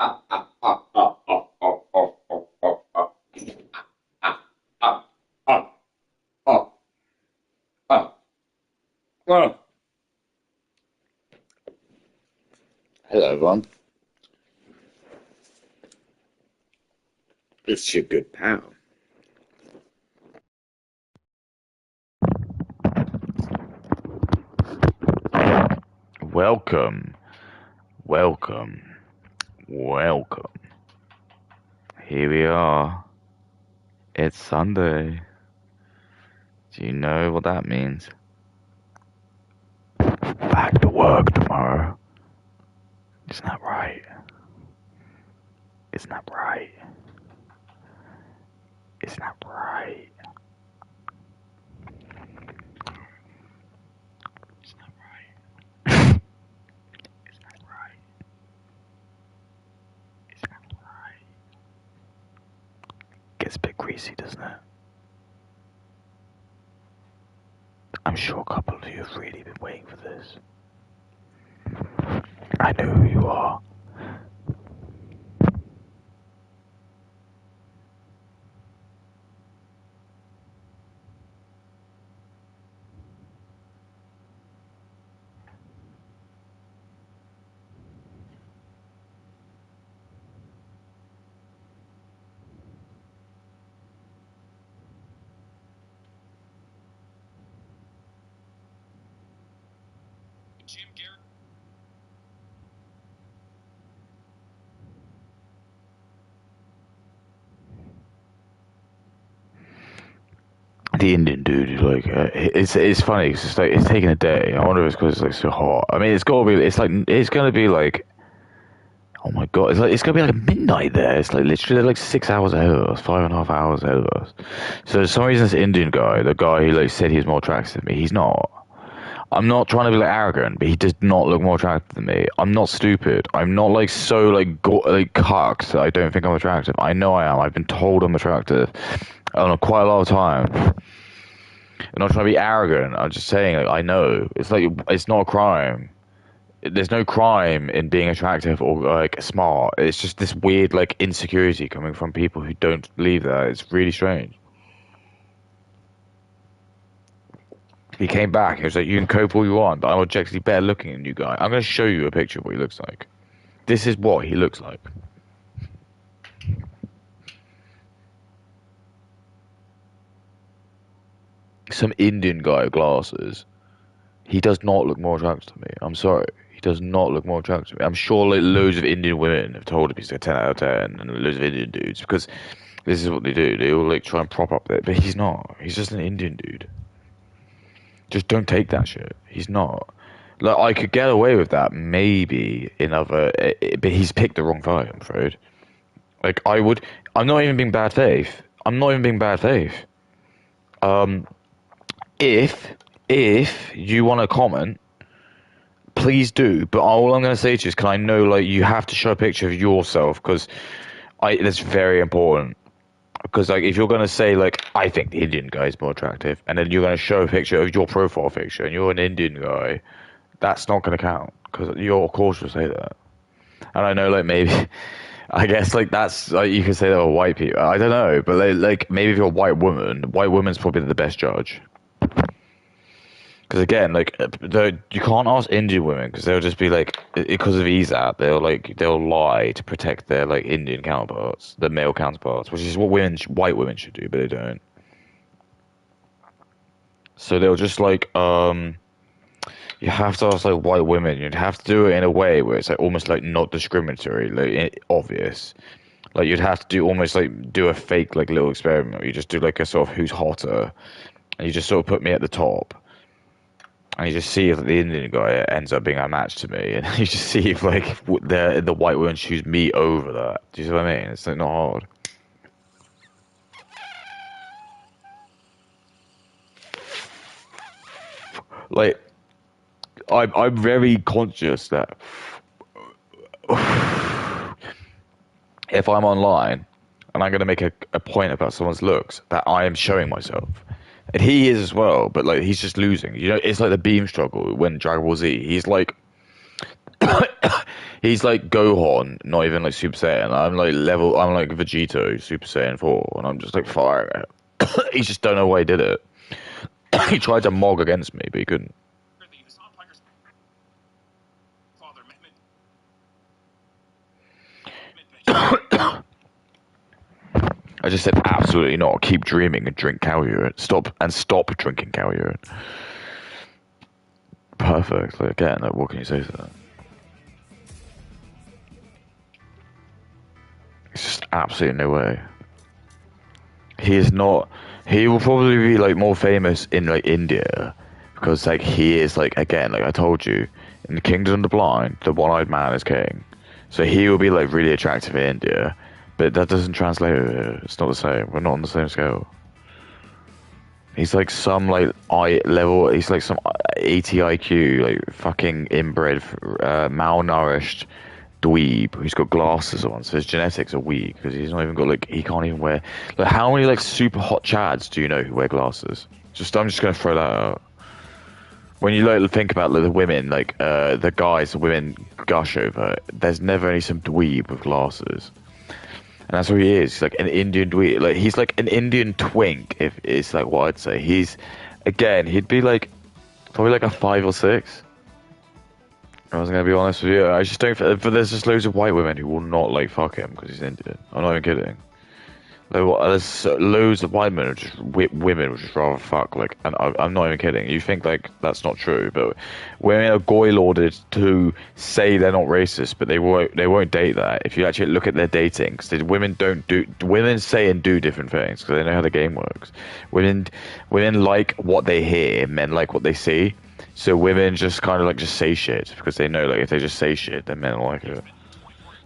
Hello, everyone. It's your good pal. Welcome, welcome, welcome. Here we are. It's Sunday. Do you know what that means? Back to work tomorrow. Isn't that right? Isn't that right? Isn't that right? Isn't that right? Isn't that right? Isn't that right? Gets a bit greasy, doesn't it? I'm sure a couple of you have really been waiting for this. I know who you are. The Indian dude, like, it's funny. 'Cause it's like it's taking a day. I wonder if it's because it's like so hot. I mean, it's gotta be. It's gonna be like, oh my god, it's gonna be like midnight there. It's like literally they're like 6 hours ahead of us, 5.5 hours ahead of us. So for some reason, this Indian guy, the guy who like said he was more attractive than me, he's not. I'm not trying to be like arrogant, but he does not look more attractive than me. I'm not stupid. I'm not like so like cucked that I don't think I'm attractive. I know I am. I've been told I'm attractive on quite a lot of time. I'm not trying to be arrogant. I'm just saying, like, I know. It's like, it's not a crime. There's no crime in being attractive or, like, smart. It's just this weird, like, insecurity coming from people who don't believe that. It's really strange. He came back. He was like, you can cope all you want, but I'm objectively better looking than you guy. I'm going to show you a picture of what he looks like. This is what he looks like. Some Indian guy with glasses. He does not look more attractive to me. I'm sorry. He does not look more attractive to me. I'm sure like loads of Indian women have told him he's a 10 out of 10, and loads of Indian dudes, because this is what they do. They all like try and prop up that, but he's not. He's just an Indian dude. Just don't take that shit. He's not. Like I could get away with that maybe in other, but he's picked the wrong fight. I'm afraid. Like I would. I'm not even being bad faith. I'm not even being bad faith. Um, if you want to comment, please do. But all I'm going to say to you is, can I know, like, you have to show a picture of yourself, because that's very important. Because, like, if you're going to say, like, I think the Indian guy is more attractive, and then you're going to show a picture of your profile picture, and you're an Indian guy, that's not going to count. Because you're, of course, will say that. And I know, like, maybe, I guess, like, that's, like, you can say that with white people. I don't know. But, like maybe if you're a white woman's probably the best judge. Because again, like you can't ask Indian women because they'll just be like, because of ESAT, they'll lie to protect their like Indian counterparts, their male counterparts, which is what white women should do, but they don't. So they'll just like, you have to ask like white women. You'd have to do it in a way where it's like almost like not discriminatory, like obvious. Like you'd have to do almost like do a fake like little experiment. You just do like a sort of who's hotter, and you just sort of put me at the top. And you just see if the Indian guy ends up being a match to me, and you just see if like the white woman choose me over that. Do you see what I mean? It's like not hard. Like I'm very conscious that if I'm online and I'm gonna make a point about someone's looks, that I am showing myself. And he is as well, but like he's just losing. You know, it's like the beam struggle when Dragon Ball Z. He's like He's like Gohan, not even like Super Saiyan. I'm like Vegito, Super Saiyan 4, and I'm just like firing it. He just don't know why he did it. He tried to mog against me, but he couldn't. I just said absolutely not. Keep dreaming and drink cow urine. Stop drinking cow urine. Perfect. Like, again, like, what can you say to that? It's just absolutely no way. He is not. He will probably be like more famous in like India because like he is like again like I told you in the Kingdom of the Blind, the one-eyed man is king. So he will be like really attractive in India, but that doesn't translate over here. It's not the same. We're not on the same scale. He's like some like eye level. He's like some 80 IQ, like fucking inbred, malnourished dweeb who's got glasses on. So his genetics are weak because he's not even got like he can't even wear. Like how many like super hot chads do you know who wear glasses? I'm just gonna throw that out. When you like think about like, the women, like the guys, the women gush over. There's never any some dweeb with glasses. And that's what he is. He's like an Indian dweeb. Like he's like an Indian twink. If it's like what I'd say. He'd be like probably like a 5 or 6. I was gonna be honest with you. I just don't. But there's just loads of white women who will not like fuck him because he's Indian. I'm not even kidding. There's loads of white men who just women would just rather fuck. Like, and I'm not even kidding. You think like that's not true, but women are goy-lorded to say they're not racist, but they won't date that. If you actually look at their dating, because women say and do different things because they know how the game works. Women like what they hear, men like what they see. So women just kind of like just say shit because they know like if they just say shit, then men will like it.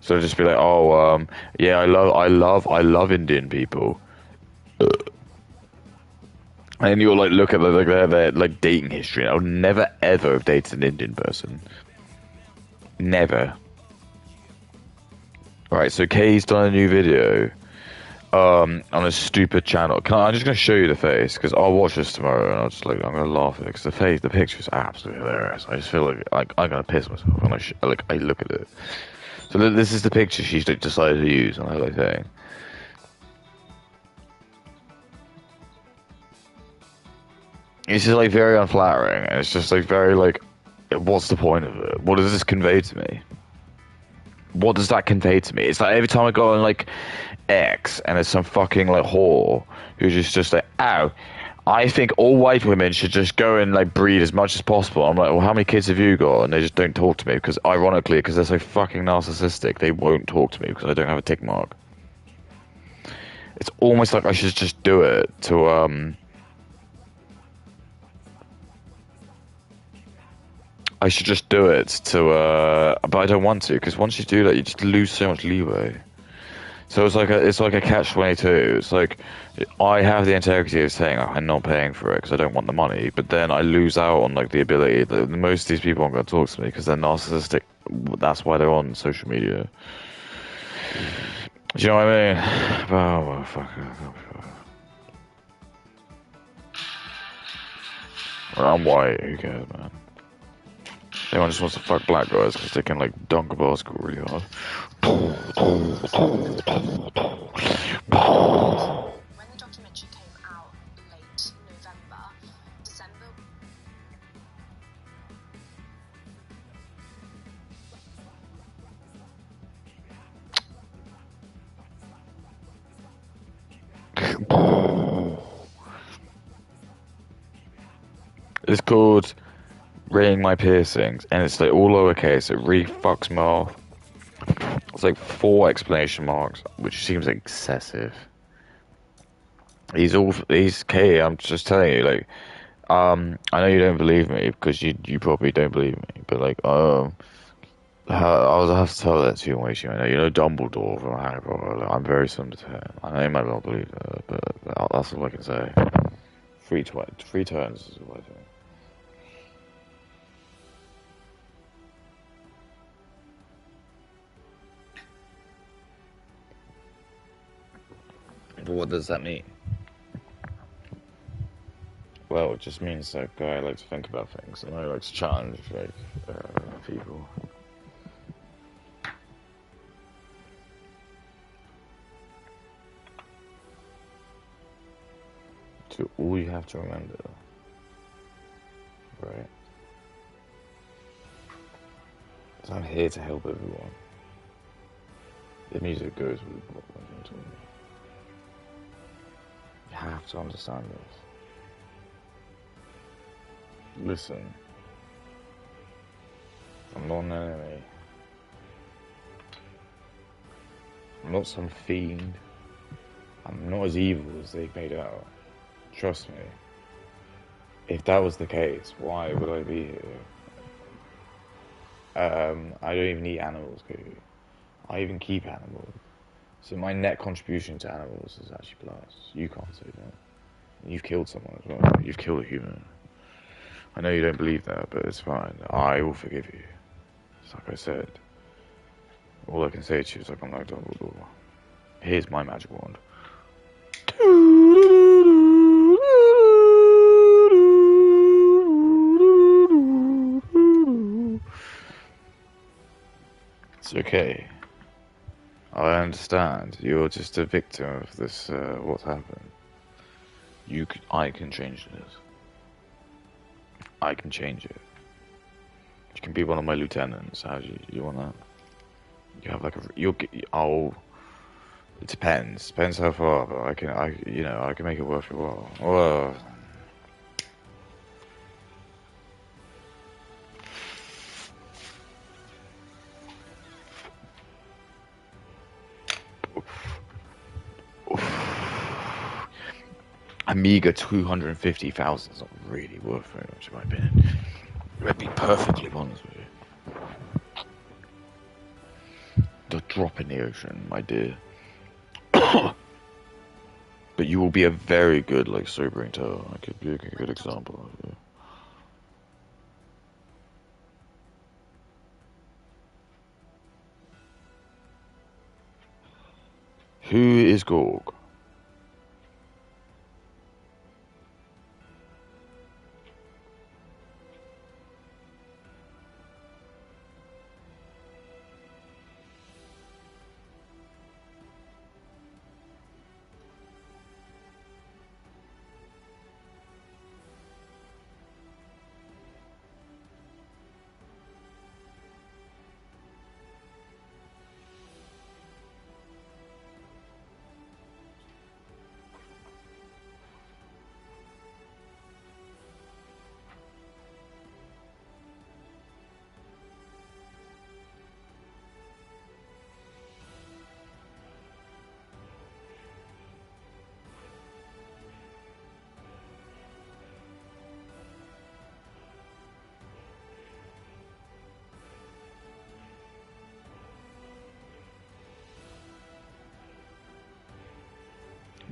So just be like, oh, yeah, I love Indian people. And you'll like look at their like dating history. I'll never ever have dated an Indian person. Never. Right, so Kay's done a new video on a stupid channel. I'm just gonna show you the face because I'll watch this tomorrow and I'm gonna laugh at it because the picture is absolutely hilarious. I just feel like I'm gonna piss myself when I look at it. So this is the picture she's decided to use on her thing. It's just like very unflattering, and it's just like very like, what's the point of it? What does this convey to me? What does that convey to me? It's like every time I go on like X and there's some fucking like whore who's just like, ow, I think all white women should just go and like breed as much as possible. I'm like, well, how many kids have you got? And they just don't talk to me because, ironically, because they're so fucking narcissistic, they won't talk to me because I don't have a tick mark. It's almost like I should just do it to I should just do it to but I don't want to because once you do that, you just lose so much leeway. So it's like a catch-22. It's like I have the integrity of saying I'm not paying for it because I don't want the money, but then I lose out on like the ability that most of these people aren't going to talk to me because they're narcissistic. That's why they're on social media. Do you know what I mean? Oh, well, fuck. I'm white. Who cares, man? Everyone just wants to fuck black guys because they can like dunk a basketball really hard. When the documentary came out late November, December. It's called Rating My Piercings, and it's like all lowercase. It really fucks me off. It's like 4 exclamation marks, which seems excessive. He's K. I'm just telling you, like, I know you don't believe me because you probably don't believe me, but like, I'll have to tell that to you in case you know. You know Dumbledore from Harry Potter. Like, I'm very similar to him. I know you might not believe that, but that's all I can say. Three turns is all I think. But what does that mean? Well, it just means that I like to think about things and I like to challenge like people. So all you have to remember, right, is I'm here to help everyone. The music goes with what I'm talking about. You have to understand this. Listen, I'm not an enemy. I'm not some fiend. I'm not as evil as they've made out. Trust me. If that was the case, why would I be here? I don't even eat animals, Cookie. I even keep animals. So my net contribution to animals is actually plus. You can't say that. You've killed someone as well. You've killed a human. I know you don't believe that, but it's fine. I will forgive you. It's like I said. All I can say to you is like I'm like Dumbledore. Here's my magic wand. It's okay. I understand. You're just a victim of this, what's happened. I can change this. I can change it. You can be one of my lieutenants. How do you want that? You have like it depends. Depends how far, but I can make it worth your while. Well, a meager 250,000 is not really worth very much, in my opinion. I'd be perfectly honest with you. The drop in the ocean, my dear. But you will be a very good, like, sobering tale. I could be a good example of you. Who is Gorg?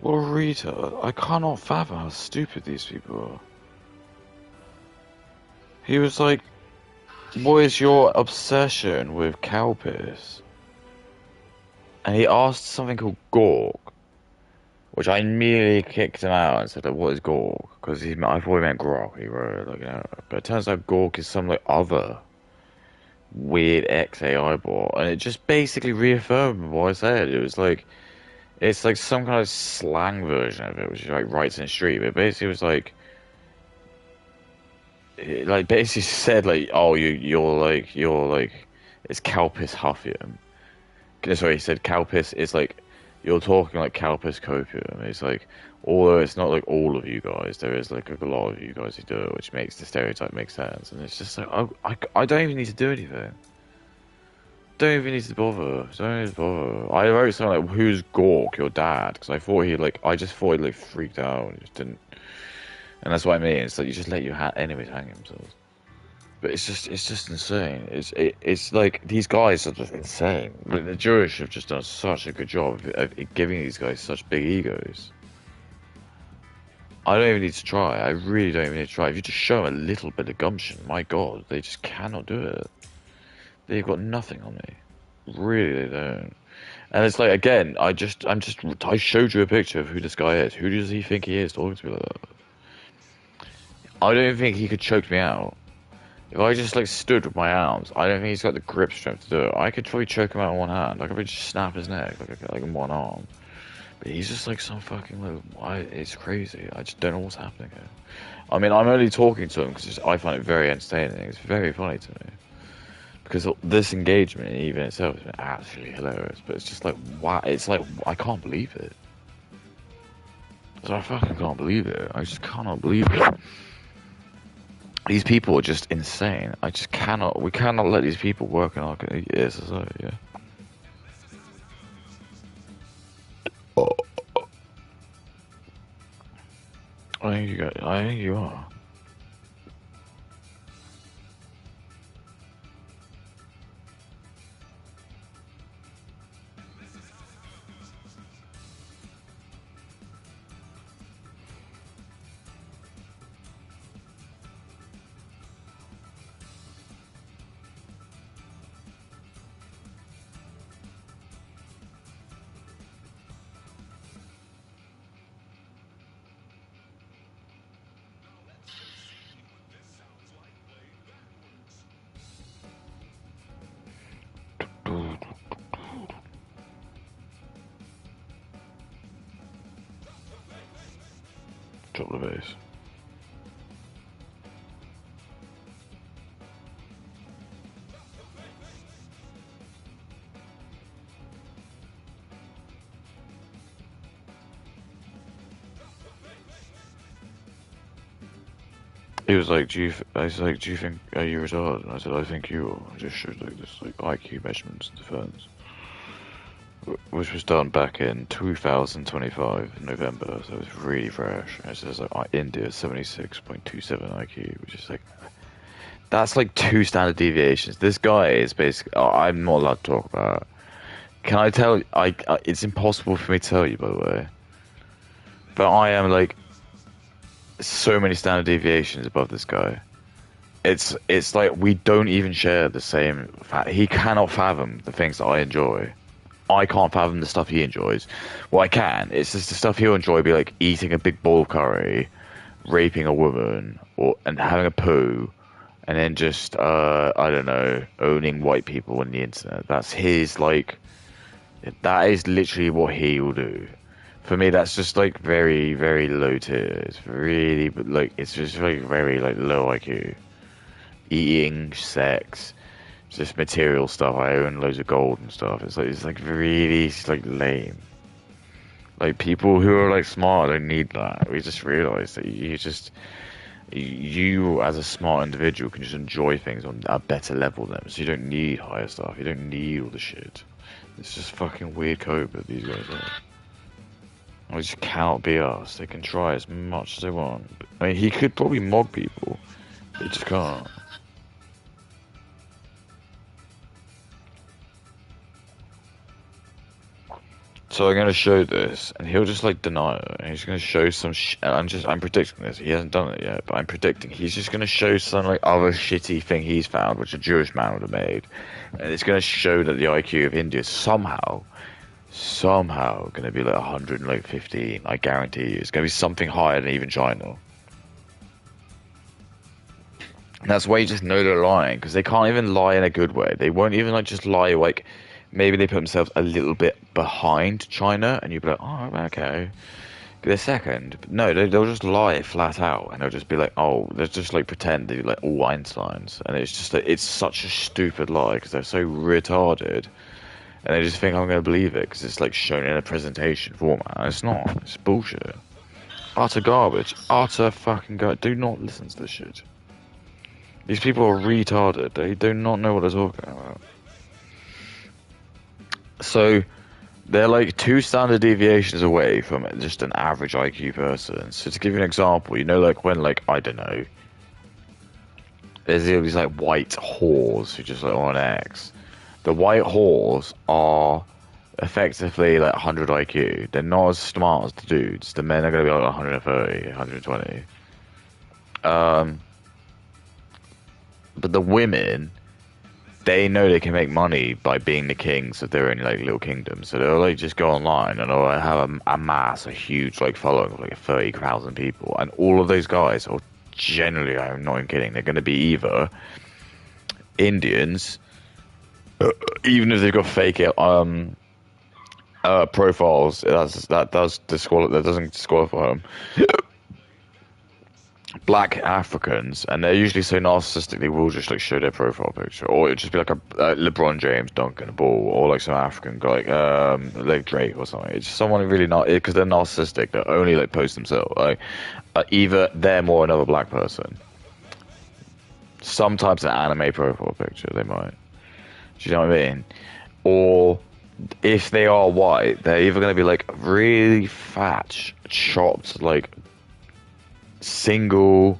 What a retard. I cannot fathom how stupid these people are. He was like, what is your obsession with cow piss? And he asked something called Gorg, which I immediately kicked him out and said, like, what is Gorg? Because I thought he meant Grog. He wrote it, like, but it turns out Gorg is some, like, other weird XAI bot. And it just basically reaffirmed what I said. It was like, it's like some kind of slang version of it, which is like rights in the street. But basically, it was like, it like basically said like, oh, you're like, it's Calpis Huffium. Sorry, he said Calpis is like, you're talking like Calpis Copium. It's like, although it's not like all of you guys, there is like a lot of you guys who do it, which makes the stereotype make sense. And it's just like, I don't even need to do anything. Don't even need to bother. Don't need to bother. I wrote something like, "Who's Gork, your dad?" Because I just thought he like freaked out. And just didn't. And that's what I mean. It's like you just let your enemies hang themselves. But it's just insane. It's like these guys are just insane. Like, the Jewish have just done such a good job of giving these guys such big egos. I don't even need to try. I really don't even need to try. If you just show them a little bit of gumption, my God, they just cannot do it. They've got nothing on me. Really, they don't. And it's like, again, I showed you a picture of who this guy is. Who does he think he is talking to me like that? I don't think he could choke me out. If I just, like, stood with my arms, I don't think he's got the grip strength to do it. I could probably choke him out in one hand. I could probably just snap his neck, like in one arm. But he's just like some fucking like, why? It's crazy. I just don't know what's happening here. I mean, I'm only talking to him because I find it very entertaining. It's very funny to me. Because this engagement, even itself, has been absolutely hilarious. But it's just like, wow. It's like, I can't believe it. So I fucking can't believe it. I just cannot believe it. These people are just insane. I just cannot. We cannot let these people work in our society. Yeah. Oh, I think you got. I think you are. Drop the bass. He was like, I was like, do you think, are you retarded? And I said, I think you are. I just showed like this like IQ measurements and defense. Which was done back in 2025 in November, so it was really fresh. And it says like India 76.27 IQ, which is like, that's like 2 standard deviations. This guy is basically, I'm not allowed to talk about it. Can I tell you, it's impossible for me to tell you, by the way. But I am like so many standard deviations above this guy. It's like we don't even share the same. He cannot fathom the things that I enjoy. I can't fathom the stuff he enjoys. Well, I can. It's just the stuff he'll enjoy, be like eating a big bowl of curry, raping a woman, and having a poo, and then just I don't know, owning white people on the internet. That's his like. That is literally what he will do. For me, that's just like very, very low tier. It's really like it's just like very like low IQ. Eating, sex, just material stuff. I own loads of gold and stuff. It's like really like lame. Like people who are like smart don't need that. We just realize that you as a smart individual can just enjoy things on a better level than them. So you don't need higher stuff. You don't need all the shit. It's just fucking weird code that these guys are. It just cannot be us. They can try as much as they want. I mean, he could probably mog people. They just can't. So I'm gonna show this, and he'll just like deny it. And he's gonna show some. I'm predicting this. He hasn't done it yet, but I'm predicting he's just gonna show some like other shitty thing he's found, which a Jewish man would have made, and it's gonna show that the IQ of India is somehow gonna be like 115. I guarantee you, it's gonna be something higher than even China. And that's why you just know they're lying, because they can't even lie in a good way. They won't even like just lie like. Maybe they put themselves a little bit behind China, and you'd be like, oh, okay, give it a second. But no, they'll just lie flat out, and they'll just be like, oh, they'll just like pretend they're like all Einsteins, and it's just like, it's such a stupid lie because they're so retarded, and they just think I'm going to believe it because it's like shown in a presentation format. And it's not. It's bullshit. Utter garbage. Utter fucking garbage. Do not listen to this shit. These people are retarded. They do not know what they're talking about. So, they're like 2 standard deviations away from just an average IQ person. So to give you an example, you know, like when, like, I don't know, there's these like white whores who just like on X. The white whores are effectively like 100 IQ. They're not as smart as the dudes. The men are going to be like 130, 120. But the women, they know they can make money by being the kings of their own like little kingdom. So they'll like just go online and they'll have a huge like following of like 30,000 people, and all of those guys are generally, I'm not even kidding, they're going to be either Indians, even if they've got fake Profiles. That doesn't disqualify them. Black Africans, and they're usually so narcissistic they will just like show their profile picture, or it'd just be like a LeBron James dunking a ball, or like some African guy, like Drake or something. It's just someone who really not because they're narcissistic. They only like post themselves, like either them or another black person. Sometimes an anime profile picture they might. Do you know what I mean? Or if they are white, they're either going to be like really fat, chopped, like single,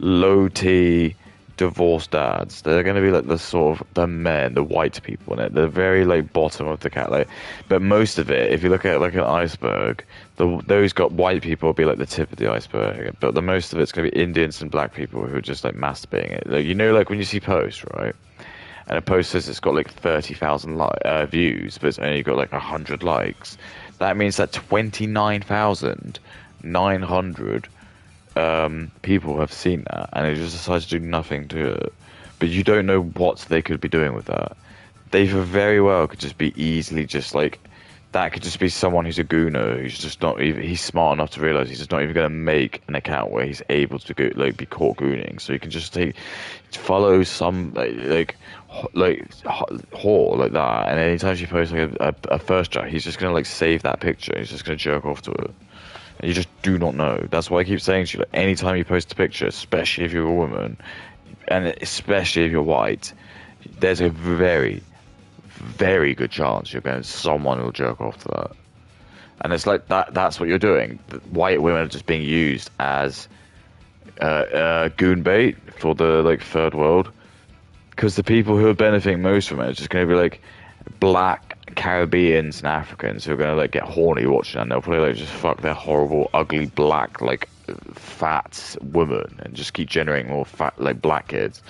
low T, divorced dads. They're going to be like the sort of the men, the white people in it. They're very like bottom of the cat. Like, but most of it, if you look at it like an iceberg, those got white people will be like the tip of the iceberg. But the most of it's going to be Indians and black people who are just like masturbating it. Like, you know, like when you see posts, right? And a post says it's got like 30,000 views, but it's only got like 100 likes. That means that 29,900 people have seen that, and they just decide to do nothing to it. But you don't know what they could be doing with that. They very well could just be easily just like that. Could just be someone who's a gooner who's just not even. He's smart enough to realize he's just not even going to make an account where he's able to go like be caught gooning. So you can just follow some whore like that, and anytime she posts like a first chat, he's just gonna like save that picture. He's just gonna jerk off to it. And you just do not know. That's why I keep saying to you, like, anytime you post a picture, especially if you're a woman, and especially if you're white, there's a very, very good chance someone will jerk off to that. And it's like that's what you're doing. White women are just being used as goon bait for the like third world. Because the people who are benefiting most from it are just going to be like black Caribbeans and Africans who are going to like get horny watching, and they'll probably like just fuck their horrible, ugly, black, like fat woman and just keep generating more fat, like black kids.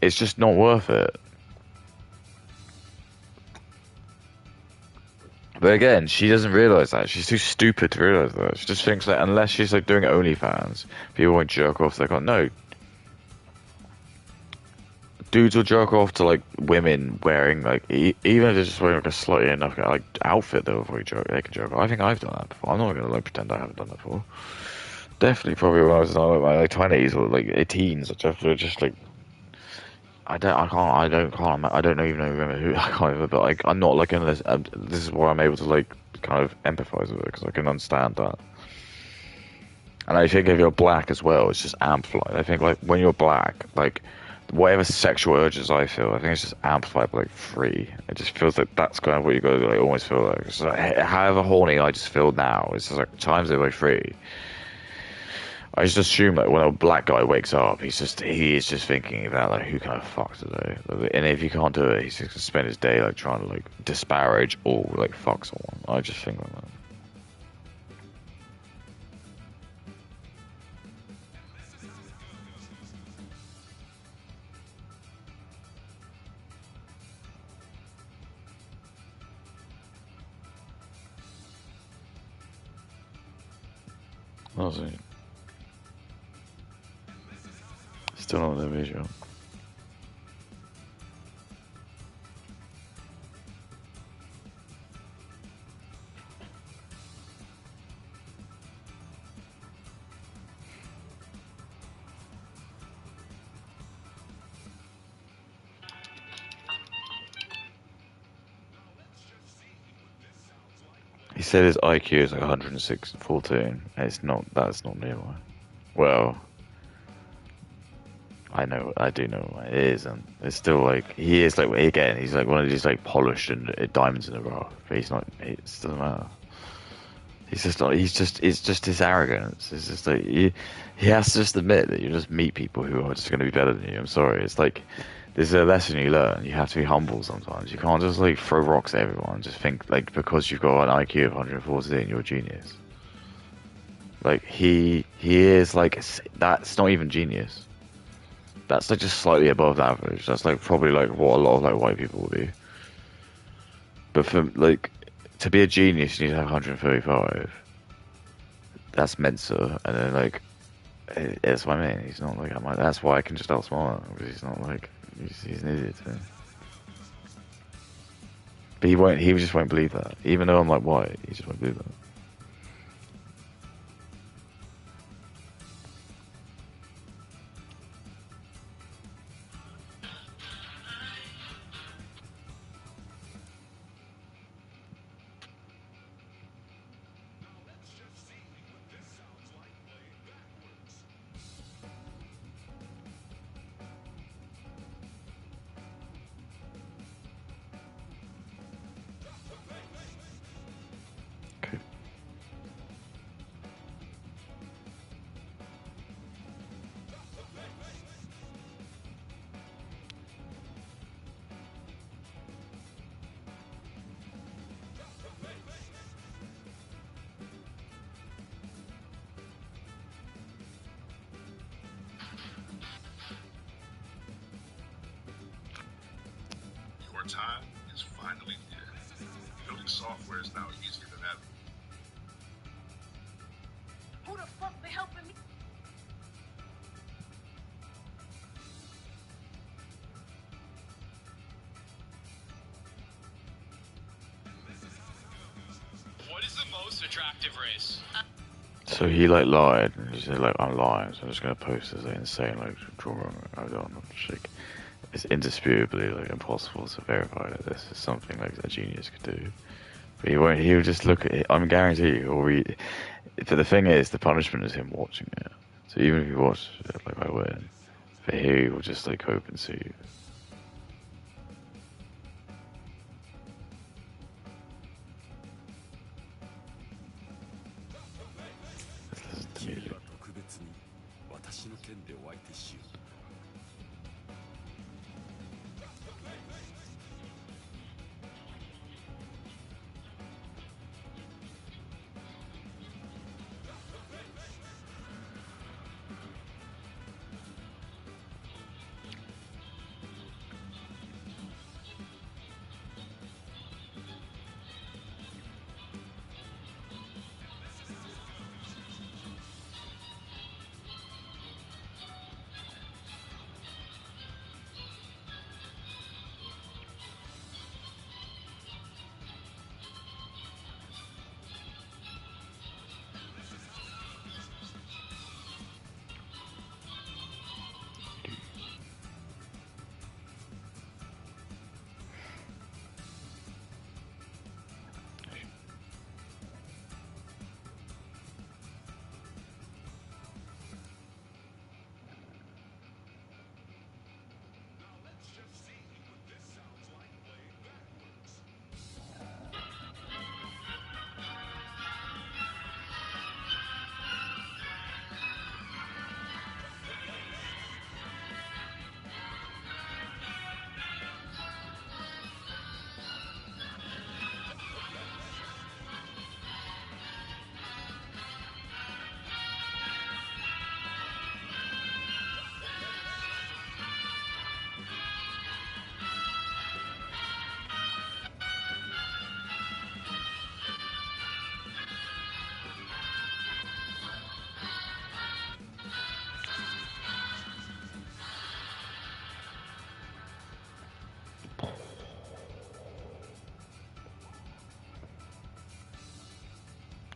It's just not worth it. But again, she doesn't realize that. She's too stupid to realize that. She just thinks that unless she's like doing OnlyFans, people won't jerk off. They're like, no. Dudes will jerk off to like women wearing like even if they're just wearing like a slightly enough like outfit though before they can jerk off. I think I've done that before. I'm not gonna like pretend I haven't done that before. Definitely probably when I was in like, my like 20s or like teens, I just like I don't even remember who I can't remember, but like I'm not like unless this is where I'm able to like kind of empathize with it because I can understand that. And I think if you're black as well, it's just amplified. I think like when you're black, like whatever sexual urges I feel, I think it's just amplified by like 3. It just feels like that's kind of what you got to like almost feel like. It's like however horny I just feel now, it's just like times it by 3. I just assume that when a black guy wakes up, he is just thinking about like who can I fuck today, and if he can't do it, he's just gonna spend his day like trying to like disparage or like fuck someone. I just think like that. I'll see. Still not the visual. He said his IQ is like 106.14, and it's not. That's not nearby. Well, I do know it is, and it's still like he is like again. He's like one of these like polished and diamonds in the rough. But he's not. It doesn't matter. He's just not. He's just. It's just his arrogance. It's just like he has to just admit that you just meet people who are just going to be better than you. I'm sorry. It's like there's a lesson you learn. You have to be humble sometimes. You can't just like throw rocks at everyone and just think like because you've got an IQ of 114, you're a genius. Like he is like that's not even genius. That's like just slightly above average. That's like probably like what a lot of like white people would be. But for like to be a genius, you need to have 135. That's Mensa, and then like that's what I mean. He's not like that's why I can just outsmart him because he's not like he's an idiot. But he won't. He just won't believe that. Even though I'm like, why? He just won't believe that. Okay. Your time is finally here. Building software is now easier than ever. Who the fuck be helping me? What is the most attractive race? So he like lied, and he said like I'm lying, so I'm just gonna post this like, insane like drawing. I don't know, like it's indisputably like impossible to verify that this is something like a genius could do. But he won't. He'll just look at it. I'm guarantee he'll read. But the thing is, the punishment is him watching it. So even if he watches it, like I win, but he will just like hope and see. Let's listen to 君 music. は特別に私の剣でお相手しよう。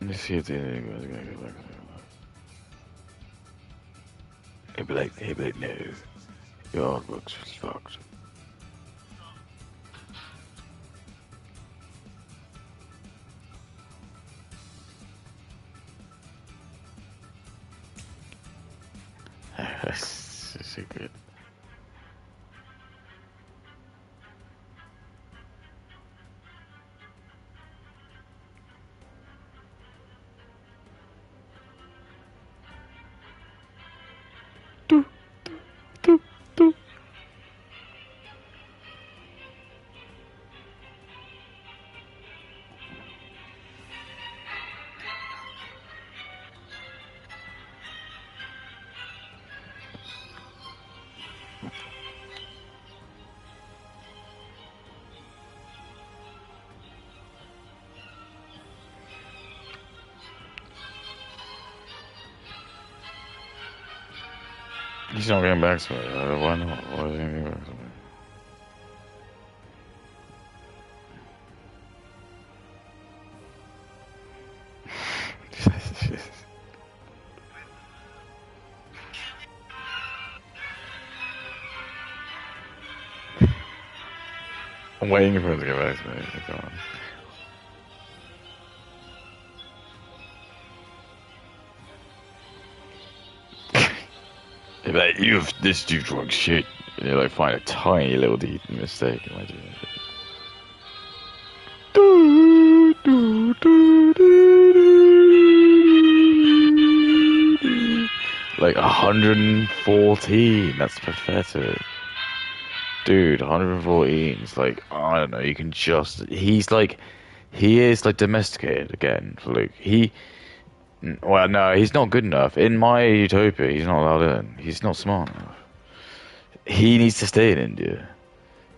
Let me see if the ending is gonna go back. He'd be like, no, your artwork's fucked. That's so good. He's not getting back to me. Why not? Why is he getting back to me? I'm waiting for him to get back to me. Come on. If like, this dude drunk shit, and you like find a tiny little mistake, and I do it. Like 114, that's pathetic. Dude, 114 is like, I don't know, you can just, he is like domesticated again. Like, well, no, he's not good enough. In my utopia, he's not allowed in. He's not smart enough. He needs to stay in India.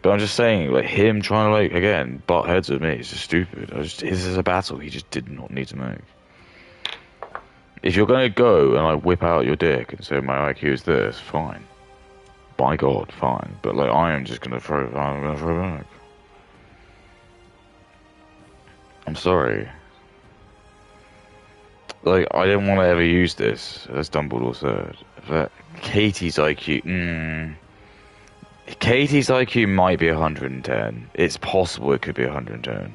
But I'm just saying, like, him trying to, like, again, butt heads with me is just stupid. This is a battle he just did not need to make. If you're gonna go and, like, whip out your dick and say my IQ is this, fine. By God, fine. But, like, I'm gonna throw back. I'm sorry. Like, I didn't want to ever use this, as Dumbledore said. But Katie's IQ, Katie's IQ might be 110. It's possible it could be 110.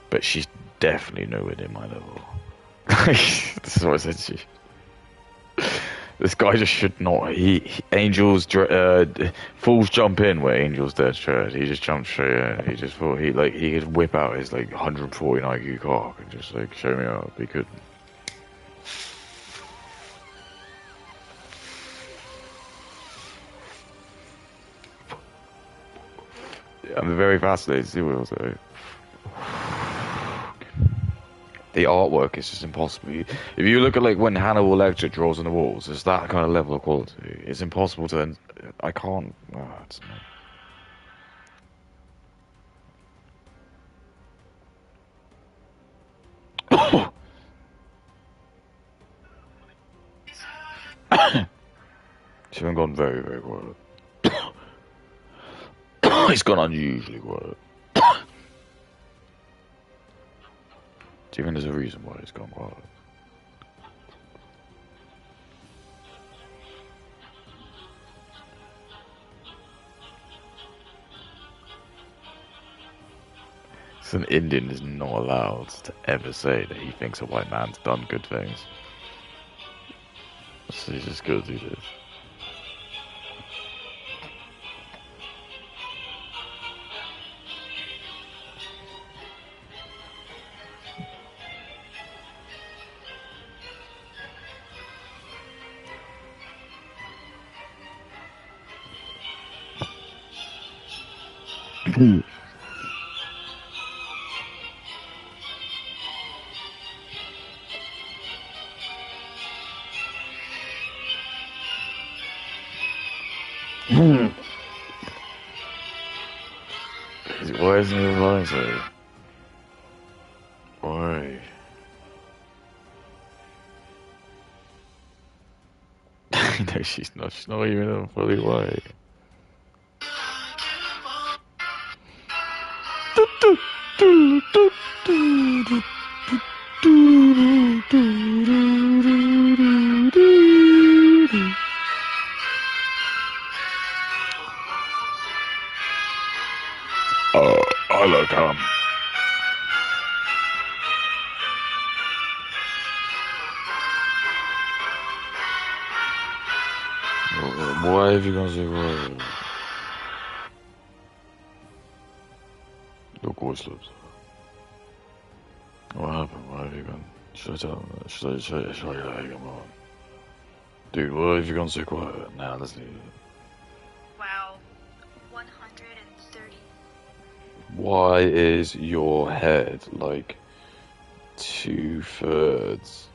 But she's definitely nowhere near my level. This is what I said to you. This guy just should not. Fools jump in where angels dead tread. He just jumped straight in. He just thought he could whip out his like 140 IQ cock and just like show me up. He couldn't. I'm very fascinated to see what he'll say. The artwork is just impossible. If you look at like when Hannibal Lecter draws on the walls, it's that kind of level of quality. It's impossible to. I can't. It's not. She hasn't gone very, very quiet. It's gone unusually quiet. Do you think there's a reason why it's gone quiet? So an Indian is not allowed to ever say that he thinks a white man's done good things. So he's just gonna do this. Why isn't he replying to it? Why? No, she's not. She's not even fully white. I look Why have you gone so quiet? Your voice slips. What happened? Why have you gone? Should I tell him? Should I come on? Dude, why have you gone so quiet? Now let's leave it. Wow, 130. Why is your head like 2/3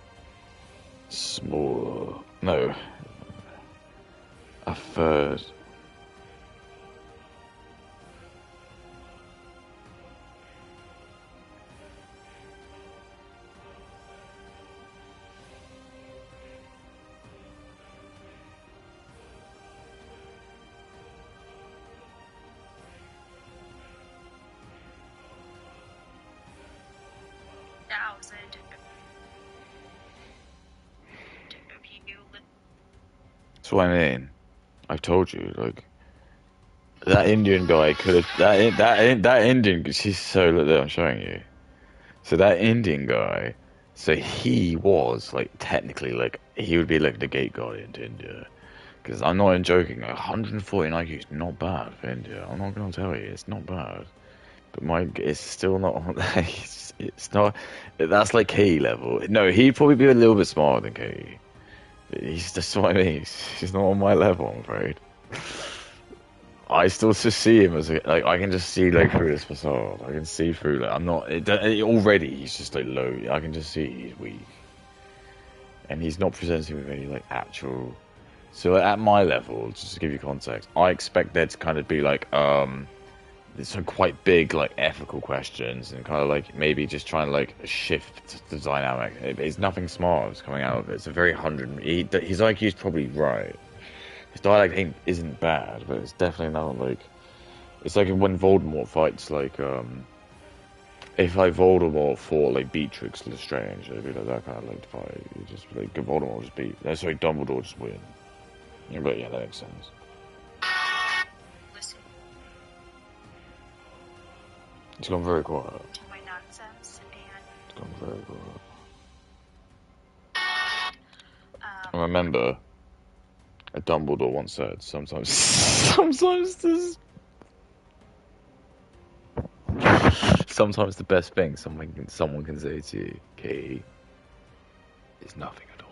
smaller? No, a third. That's what I mean. I've told you, like, that Indian guy could have that Indian. She's so look, I'm showing you. So that Indian guy, so he was like technically like he would be like the gate guardian to India. Because I'm not even joking. 140 IQ is not bad for India. I'm not gonna tell you, it's not bad. But it's still not. It's not. That's like KE level. No, he'd probably be a little bit smarter than KE. He's just what I mean. He's not on my level, I'm afraid. I still just see him as like I can just see like through this facade. I can see through like I'm not already. He's just like low. I can just see he's weak, and he's not presenting with any like actual. So at my level, just to give you context, I expect there to kind of be like some quite big like ethical questions and kind of like maybe just trying to like shift the dynamic. It's nothing smart that's coming out of it. It's a very his IQ is probably right. His dialect isn't bad, but it's definitely not like it's like when Voldemort fights like if like Voldemort fought like Beatrix Lestrange, it'd be like that kind of like fight. You just like Voldemort just beat. Sorry, Dumbledore just win. Yeah, but yeah, that makes sense. Listen It's gone very quiet. to my nonsense and It's gone very quiet. I remember a Dumbledore once said, sometimes the best thing someone can say to you, Katie, is nothing at all.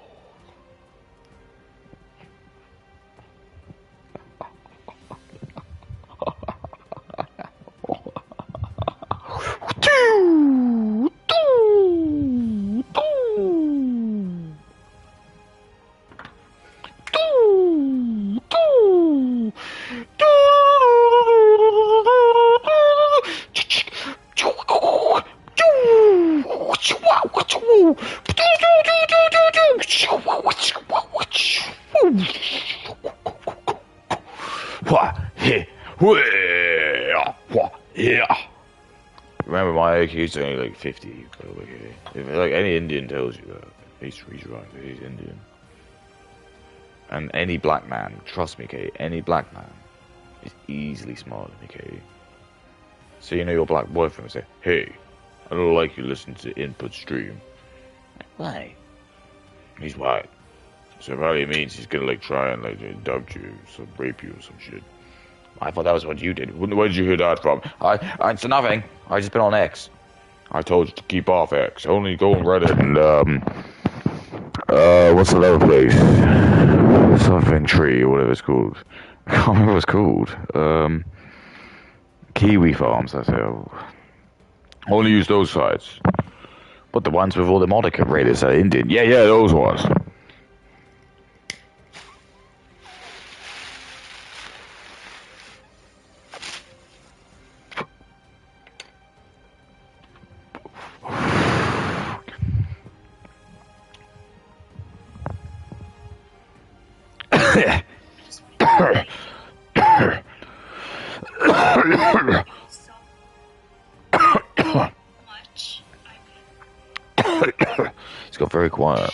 Remember, my IQ is only like 50. If like any Indian tells you that, he's right. He's Indian. And any black man, trust me, Kate, any black man is easily smarter than me, Kate. So you know your black boyfriend will say, "Hey, I don't like you listening to input stream." Why? He's white. So probably means he's gonna like try and like abduct you, so rape you or some shit. I thought that was what you did. Where did you hear that from? It's nothing. I just been on X. I told you to keep off X. Only go on Reddit and what's the other place? Something Tree or whatever it's called. I can't remember what it's called. Kiwi Farms, I say. Only use those sites. But the ones with all the Monica raiders are Indian. Yeah, those ones. much. It's got very quiet.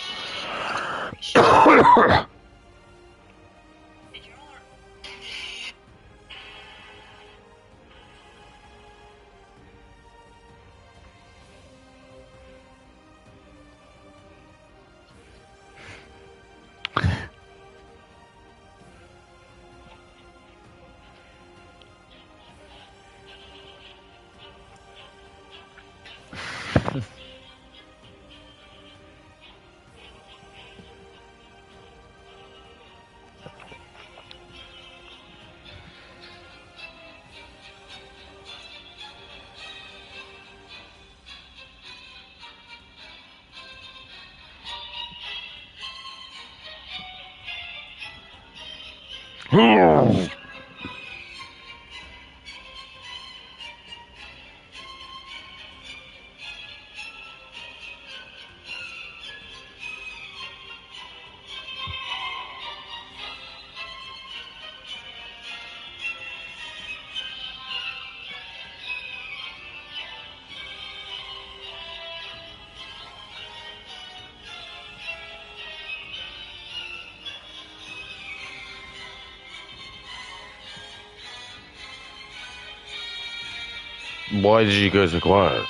Why did you go so quiet?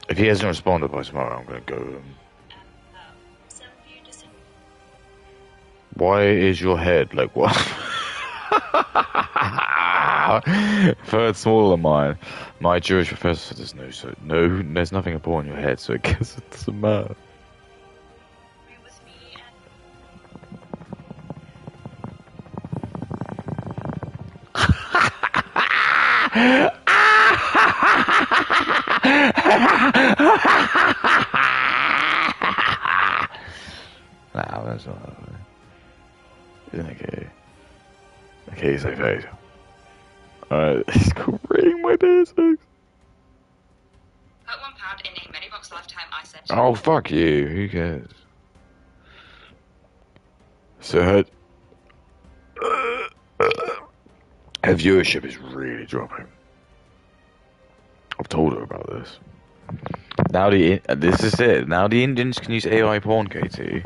If he hasn't responded by tomorrow, I'm gonna go. Why is your head like what? Third smaller than mine. My Jewish professor said there's nothing important in your head, so I guess it doesn't matter. Nah, that's not happening. Isn't it gay? Okay, so face. Alright, he's gritting my basics. At £1 in a Medibox lifetime, I said. Oh, fuck you. Who cares? So her viewership is really dropping. I've told her about this. Now this is it. Now the Indians can use AI porn, Katie.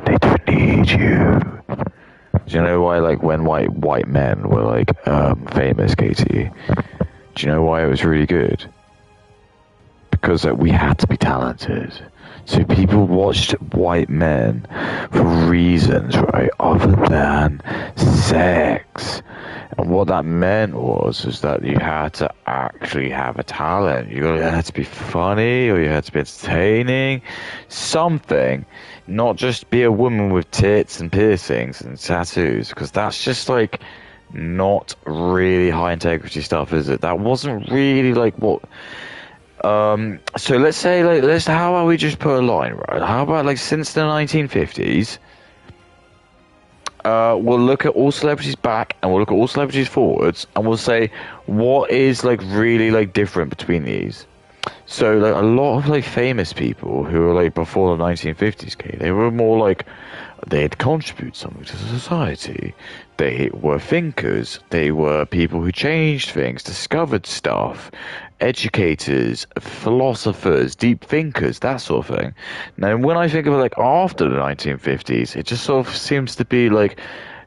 They don't need you. Do you know why, like, when white men were like famous, Katie? Do you know why it was really good? Because we had to be talented. So people watched white men for reasons, right, other than sex. And what that meant was that you had to actually have a talent. You had to be funny, or you had to be entertaining, something. Not just be a woman with tits and piercings and tattoos, because that's just like not really high integrity stuff, is it? That wasn't really like what. So let's say, like, how about we just put a line, right? How about, like, since the 1950s, we'll look at all celebrities back and we'll look at all celebrities forwards, and we'll say what is, like, really, like, different between these. So, like, a lot of, like, famous people who were, like, before the 1950s, okay, they were more like they'd contribute something to society. They were thinkers. They were people who changed things, discovered stuff, educators, philosophers, deep thinkers, that sort of thing. Now, when I think of it, like, after the 1950s, it just sort of seems to be like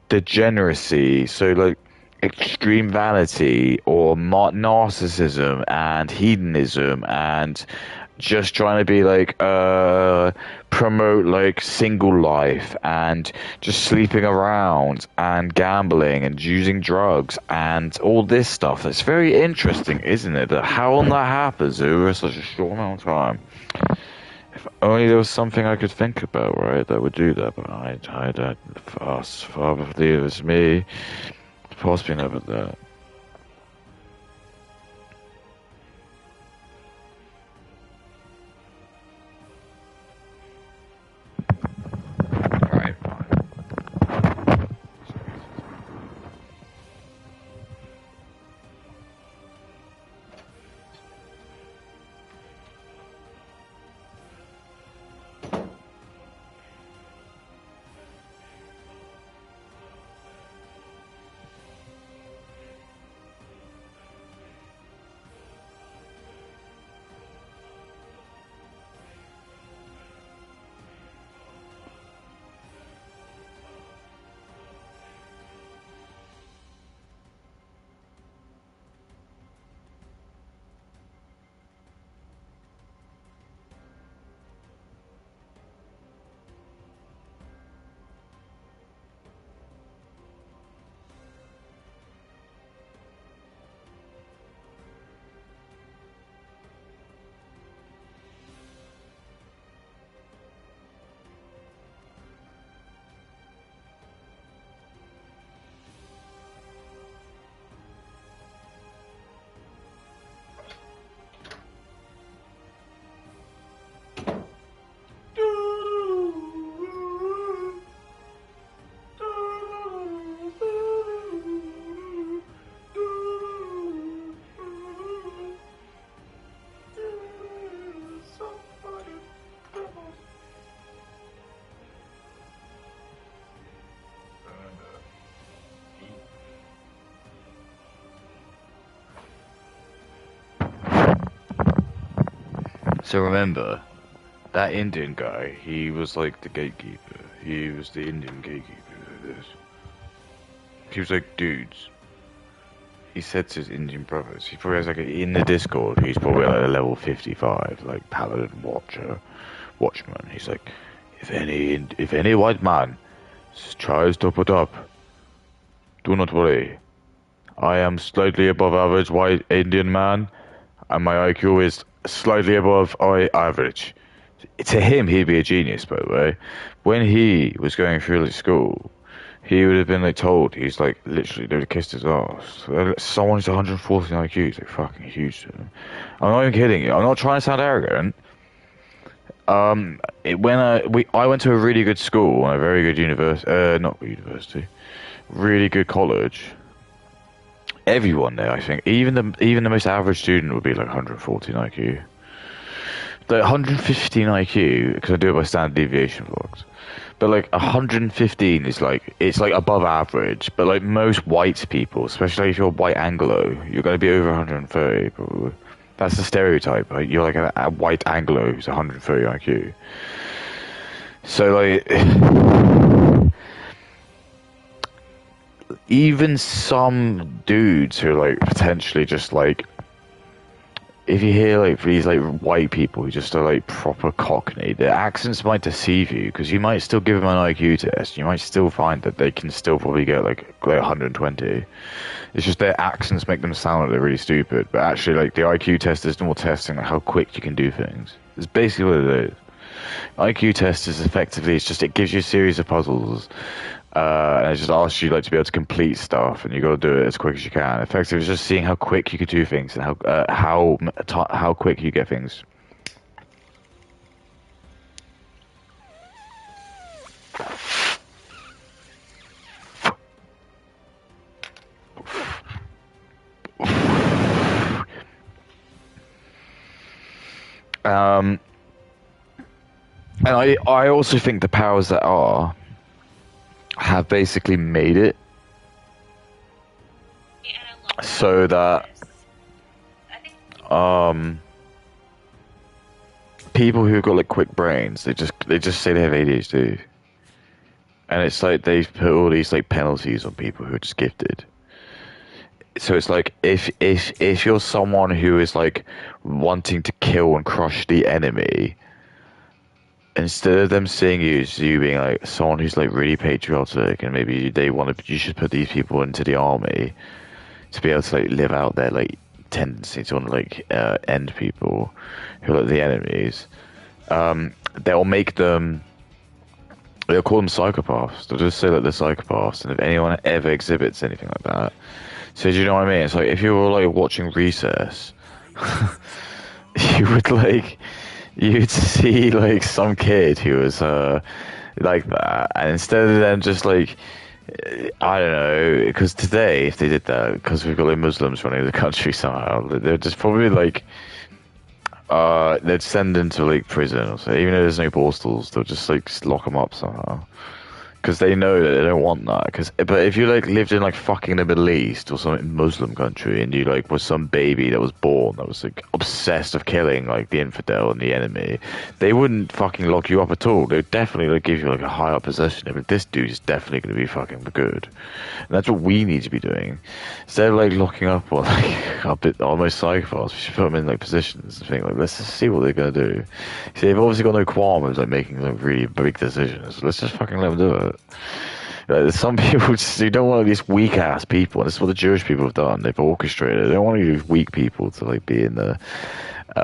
degeneracy. So, like, extreme vanity or narcissism and hedonism and just trying to be like promote like single life and just sleeping around and gambling and using drugs and all this stuff. It's very interesting, isn't it, that how that happens over such a short amount of time. If only there was something I could think about, right, that would do that, but I far believe it's me, possibly never that. Alright, fine. So remember, that Indian guy, he was like the gatekeeper. He was the Indian gatekeeper of this. He was like, dudes, he said to his Indian brothers, he probably has like in the Discord, he's probably like a level 55, like Paladin Watchman. He's like, if any white man tries to put up, do not worry. I am slightly above average white Indian man, and my IQ is slightly above average. To him, he'd be a genius, by the way. When he was going through like, school, he would have been like told he's like literally they would have kissed his ass. Someone who's 140 IQ is like fucking huge to him. I'm not even kidding you. I'm not trying to sound arrogant. I went to a really good school and a very good university, really good college. Everyone there, I think, even the most average student would be like 114 IQ. The 115 IQ, because I do it by standard deviation vlogs. But like 115 is like it's like above average. But like most white people, especially if you're white Anglo, you're going to be over 130 probably. That's the stereotype. Right? You're like a white Anglo who's 130 IQ. So like even some dudes who are like potentially just like. If you hear like these like white people who just are like proper cockney, their accents might deceive you because you might still give them an IQ test. You might still find that they can still probably get like 120. It's just their accents make them sound like they're really stupid. But actually, like the IQ test is more testing like how quick you can do things. It's basically what it is. IQ test is effectively it gives you a series of puzzles. And it just asks you like to be able to complete stuff, and you got to do it as quick as you can. Effectively, it's just seeing how quick you could do things and how quick you get things. And I also think the powers that are have basically made it so that people who've got like quick brains, they just say they have ADHD, and it's like they've put all these like penalties on people who are just gifted. So it's like if you're someone who is like wanting to kill and crush the enemy, instead of them seeing you as you being like someone who's like really patriotic and maybe you should put these people into the army to be able to like live out their like tendency to want to like end people who are like the enemies. They'll call them psychopaths. They'll just say that they're psychopaths, and if anyone ever exhibits anything like that, so do you know what I mean? It's like if you were like watching Recess, you'd see like some kid who was like that, and instead of them just like I don't know, because today if they did that, because we've got like Muslims running the country somehow, they'd just probably like they'd send them to like prison or so. Even though there's no postals, they'll just like lock them up somehow. Because they know that they don't want that. But if you like lived in like fucking the Middle East or some Muslim country, and you like was some baby that was born that was like obsessed of killing like the infidel and the enemy, they wouldn't fucking lock you up at all. They'd definitely like give you like a higher position. But this dude is definitely going to be fucking good, and that's what we need to be doing. Instead of like locking up on like a bit almost psychopaths, we should put them in like positions and think like let's just see what they're going to do. See, they've obviously got no qualm with like making like really big decisions. Let's just fucking let them do it. Some people just you don't want these weak ass people, and this is what the Jewish people have done. They've orchestrated. They don't want these weak people to like be in the. They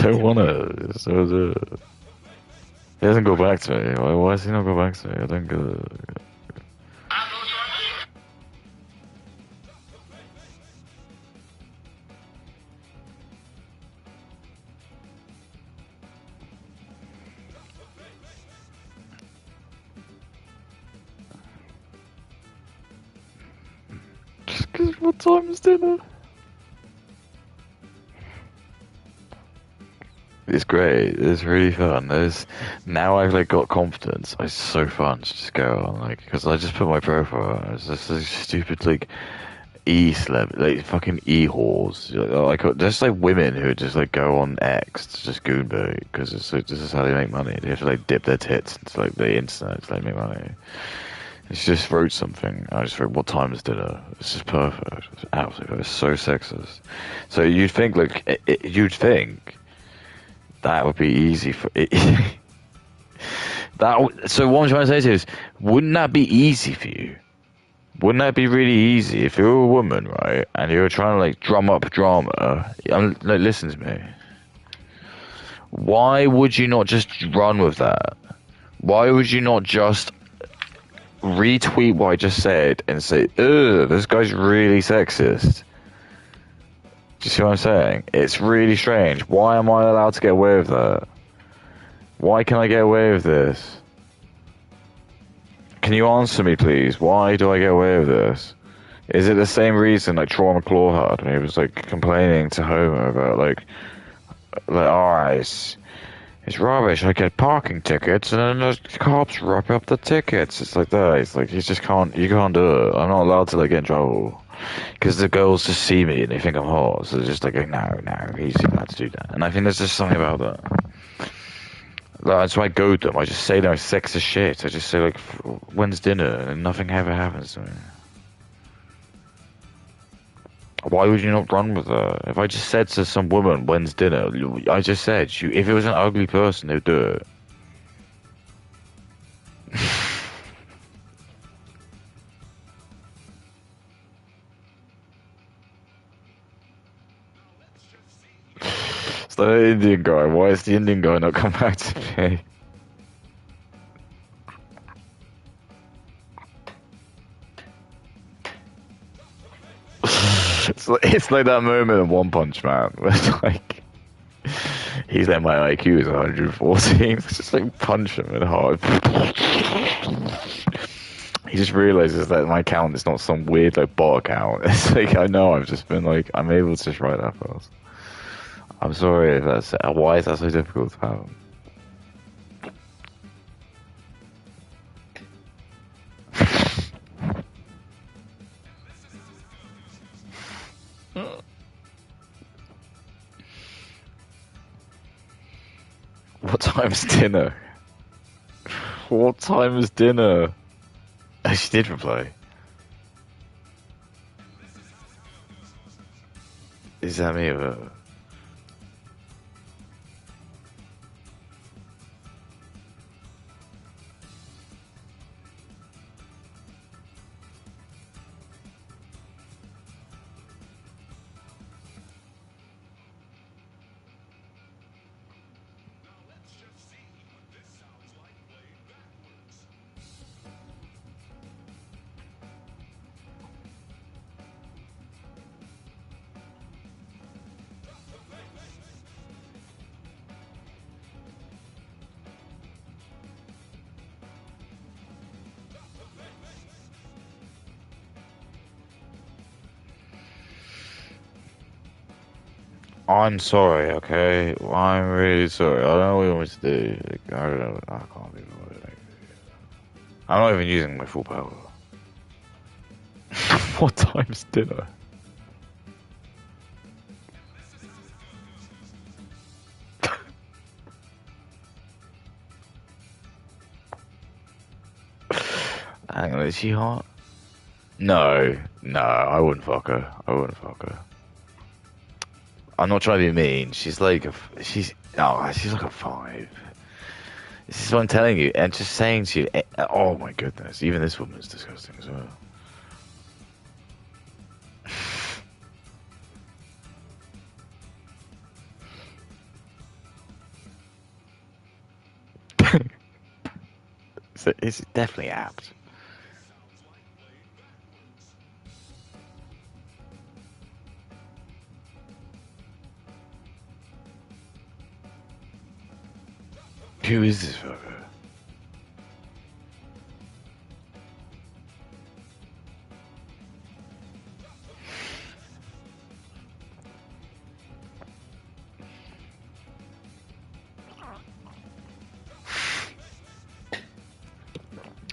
don't want to. So he doesn't go back to me. Why does he not go back to me? I don't get it. What time is dinner? It's great. It's really fun. Now I've like got confidence. It's so fun to just go on like because I just put my profile on. It's just like stupid like celeb like fucking whores. Just like women who just like go on X to just goonbait because it's like this is how they make money. They have to like dip their tits into like the internet to like make money. He just wrote something. I just wrote, "What time is dinner?" This is perfect. It's absolutely, it's so sexist. So you'd think, like, you'd think that would be easy for it. So what I'm trying to say to you is, wouldn't that be easy for you? Wouldn't that be really easy if you were a woman, right, and you were trying to like drum up drama? Like, listen to me. Why would you not just run with that? Why would you not just retweet what I just said and say, "Ugh, this guy's really sexist"? Do you see what I'm saying? It's really strange. Why am I allowed to get away with that? Why can I get away with this? Can you answer me, please? Why do I get away with this? Is it the same reason like Troy McClaw had when he was like complaining to Homer about oh, it's rubbish. I get parking tickets and then the cops wrap up the tickets. It's like that. It's like you can't do it. I'm not allowed to like get in trouble because the girls just see me and they think I'm hot. So they're just like, no, he's allowed to do that. And I think there's just something about that. That's why I goad them. I just say they're sexist shit. I just say like, when's dinner? And nothing ever happens to me. Why would you not run with her? If I just said to some woman, when's dinner? I just said, if it was an ugly person, they'd do it. It's the Indian guy. Why is the Indian guy not come back to me? It's like that moment in One Punch Man where it's like he's like, my IQ is 114. It's just like punch him in hard. He just realizes that my account is not some weird like bot account. It's like I know I've just been like I'm able to just write that fast. I'm sorry if that's why is that so difficult to fathom? What time's dinner? What time is dinner? Oh, she did reply. Is that me or her? I'm sorry, okay? I'm really sorry. I don't know what you want me to do. Like, I don't know. I can't be bothered. Like, I'm not even using my full power. What time's dinner? Hang on, is she hot? No, I wouldn't fuck her. I'm not trying to be mean. She's like she's like a 5. This is what I'm telling you, and just saying to you. Oh my goodness, even this woman is disgusting as well. So it's definitely apt. Who is this fucker?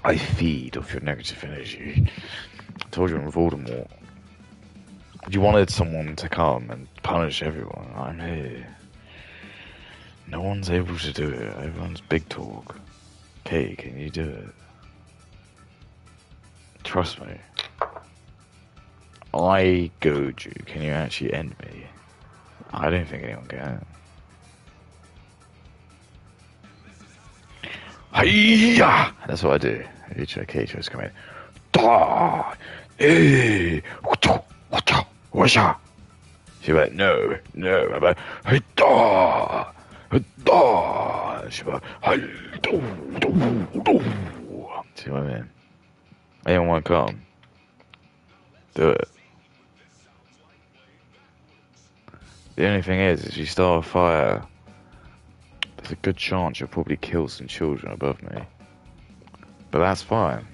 I feed off your negative energy. I told you in Voldemort. You wanted someone to come and punish everyone. I'm here. No one's able to do it. Everyone's big talk. Okay, can you do it? trust me. I goad you. Can you actually end me? I don't think anyone can. Hiya! That's what I do. Each occasion's come in. Da! Hey! Washa! She went, no. I'm like, hey, da! Da! She went, hey, do. See what I mean? Anyone want to come? Do it. The only thing is, if you start a fire, there's a good chance you'll probably kill some children above me. But that's fine.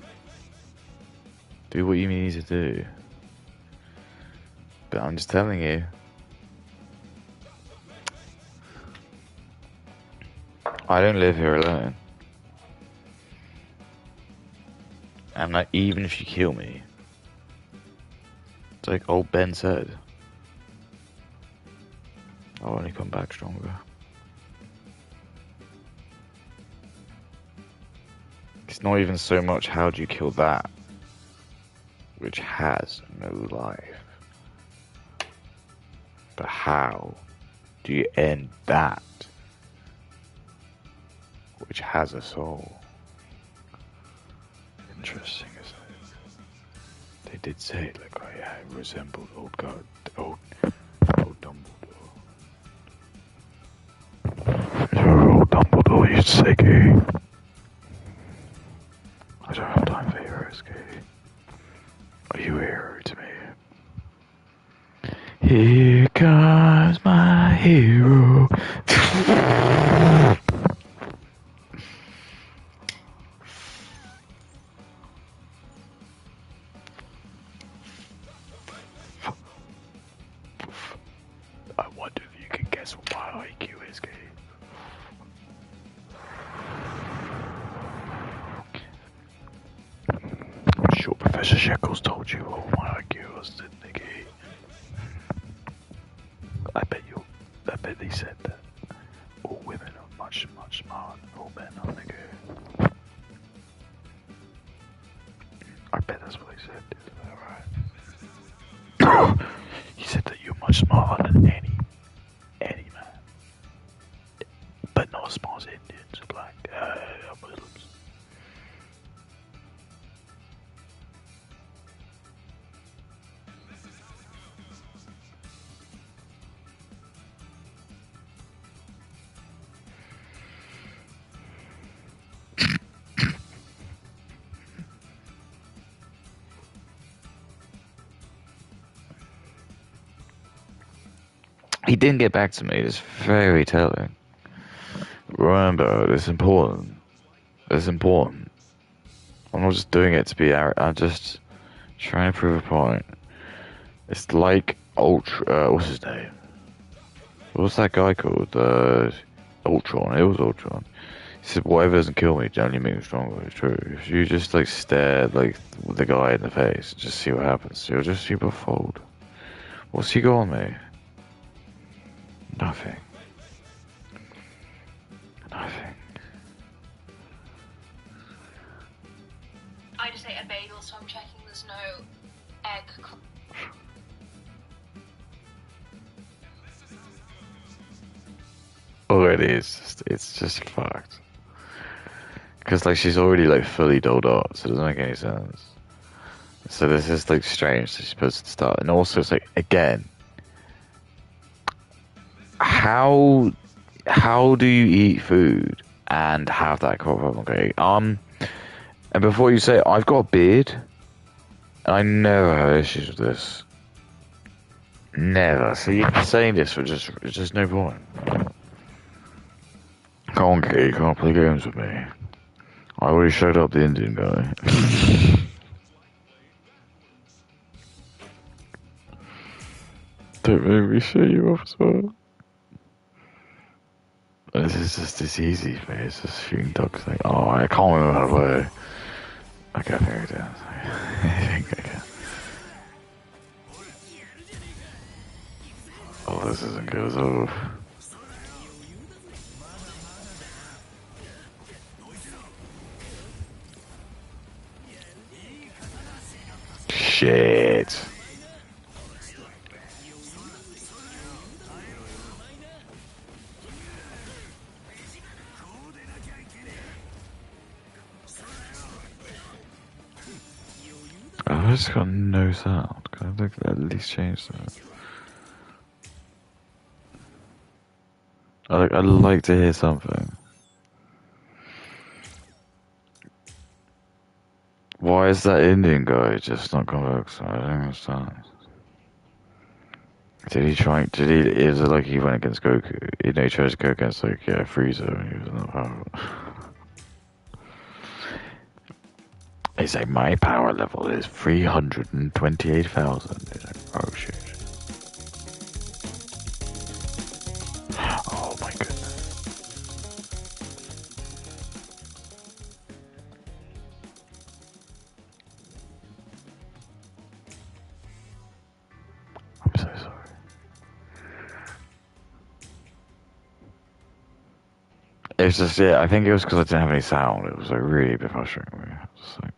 Do what you need to do. But I'm just telling you. I don't live here alone. And like, even if you kill me, it's like old Ben said, I'll only come back stronger. It's not even so much how do you kill that, which has no life, but how do you end that, which has a soul? Interesting, isn't it? They did say, like, I resembled old Dumbledore. Old Dumbledore used to say, gay. I don't have time for heroes, gay. Are you a hero to me? Here comes my hero. I wonder if you can guess what my IQ is, gay. I'm sure Professor Shekels told you what my IQ was, didn't he, gay? I bet they said that all women are much smarter than all men, aren't they, gay? I bet that's what they said, isn't that right? He said that you're much smarter than any man, but not as smart as Indians or black Muslims. He didn't get back to me. It's very telling. Remember, it's important. It's important. I'm not just doing it to be arrogant. I'm just trying to prove a point. It's like Ultra. What's his name? What's that guy called? Ultron. It was Ultron. He said, "Whatever doesn't kill me, only makes me stronger." It's true. If you just like stare like the guy in the face, just see what happens. You'll just see people fold. What's he got on me? Nothing. I just ate a bagel, so I'm checking there's no egg. Already, it's just fucked. Because like she's already like fully doled up, so it doesn't make any sense. So this is like strange. She's supposed to start, and also it's like again, how do you eat food and have that problem? Okay, and before you say I've got a beard, and I never have issues with this. Never. So you're saying this for just no point. Come on, kid, you can't play games with me. I already showed up the Indian guy. Don't make me show you off as well. This is just, it's easy for me. It's just shooting ducks. Like, oh, I can't remember how to play. Okay, I think I can. I think I can. Oh, this isn't good as all. shit. I've just got no sound. Can I at least change that? I'd like to hear something. Why is that Indian guy just not come back? I don't understand. Did he try? Is it like he went against Goku? You know, he tried to go against like Frieza, and he was not powerful. He's like, my power level is 328,000. He's like, oh shit. Oh my goodness. I'm so sorry. It's just, I think it was because I didn't have any sound. It was like really a bit frustrating me. Just like,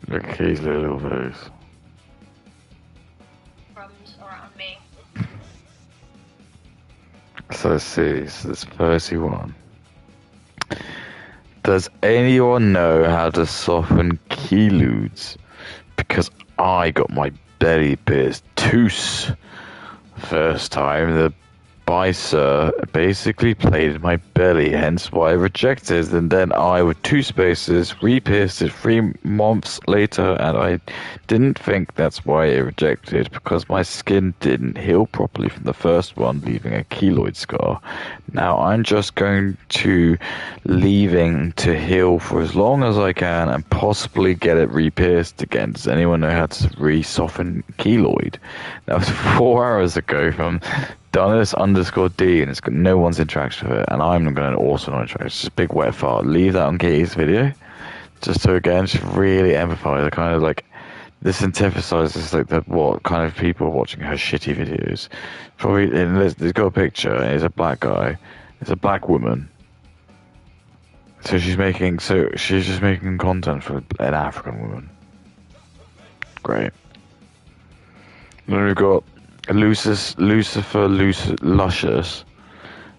look at his little face. Crumbs around me. So let's see, so there's 31. Does anyone know how to soften keyloods? Because I got my belly pierced tooth. First time the Bicer basically played in my belly, hence why I rejected, and then I, with 2 spaces, re-pierced it 3 months later, and I didn't think that's why I rejected, because my skin didn't heal properly from the first one, leaving a keloid scar. Now I'm just going to leaving to heal for as long as I can and possibly get it re-pierced again. Does anyone know how to re-soften keloid? That was 4 hours ago from Donis_D, and it's got no one's interaction with it, and I'm going to also not interact. It's just a big wet fart. Leave that on Katie's video, just to again just really empathise. I kind of like this antithesis like that. What kind of people are watching her shitty videos? Probably there's got a picture. And it's a black guy. It's a black woman. So she's just making content for an African woman. Great. Then we've got Lucifer Luscious.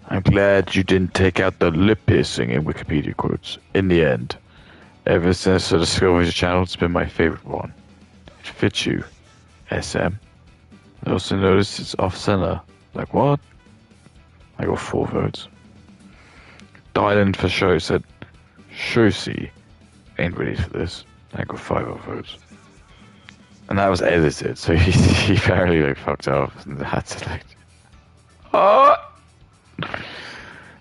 I'm glad you didn't take out the lip piercing in Wikipedia quotes. In the end, ever since I discovered your channel, it's been my favorite one. It fits you, SM. I also noticed it's off center. Like what? I got 4 votes. Dylan for show said, Shosi ain't ready for this. I got 5 votes. And that was edited, so he apparently like fucked up and had to like. Oh!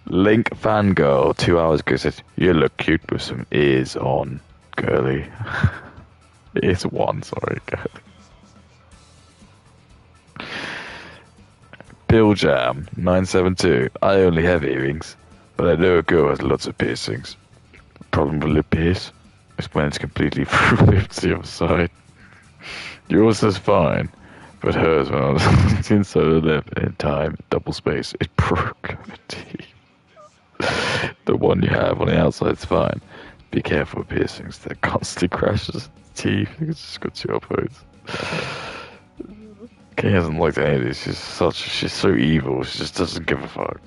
Link fangirl 2 hours ago said, "You look cute with some ears on, girly." Ears 1, sorry, girly. Bill Jam 972. I only have earrings, but I know a girl has lots of piercings. The problem with lip pierce is when it's completely flipped to the other side. Yours is fine, but hers, when I was inside the lip in time, double space, it broke her teeth. The one you have on the outside's fine. Be careful with piercings, that constantly crashes the teeth. It's just got 2 upvotes. Kay hasn't liked any of these. She's so evil, she just doesn't give a fuck.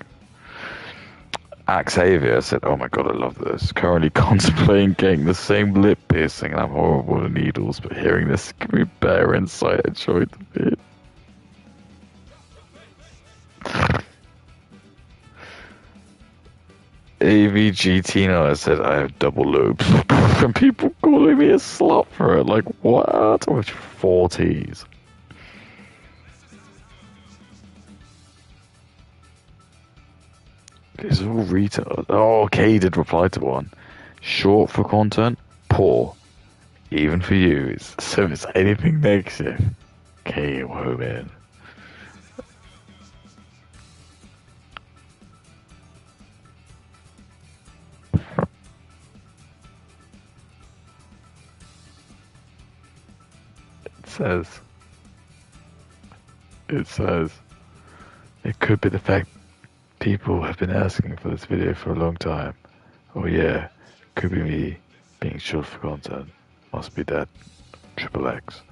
Axavia said, oh my god, I love this. Currently contemplating getting the same lip piercing, and I'm horrible with needles, but hearing this give me better insight. I enjoyed the bit. AVG Tina said, I have double lobes. And people calling me a slut for it. Like, what? With 40s. It's all retard. Oh, okay, did reply to one. Short for content, poor. Even for you. So if it's anything negative, okay, whoa, man. says, it could be the fact people have been asking for this video for a long time. Oh yeah, could be me being short for content. Must be that triple X.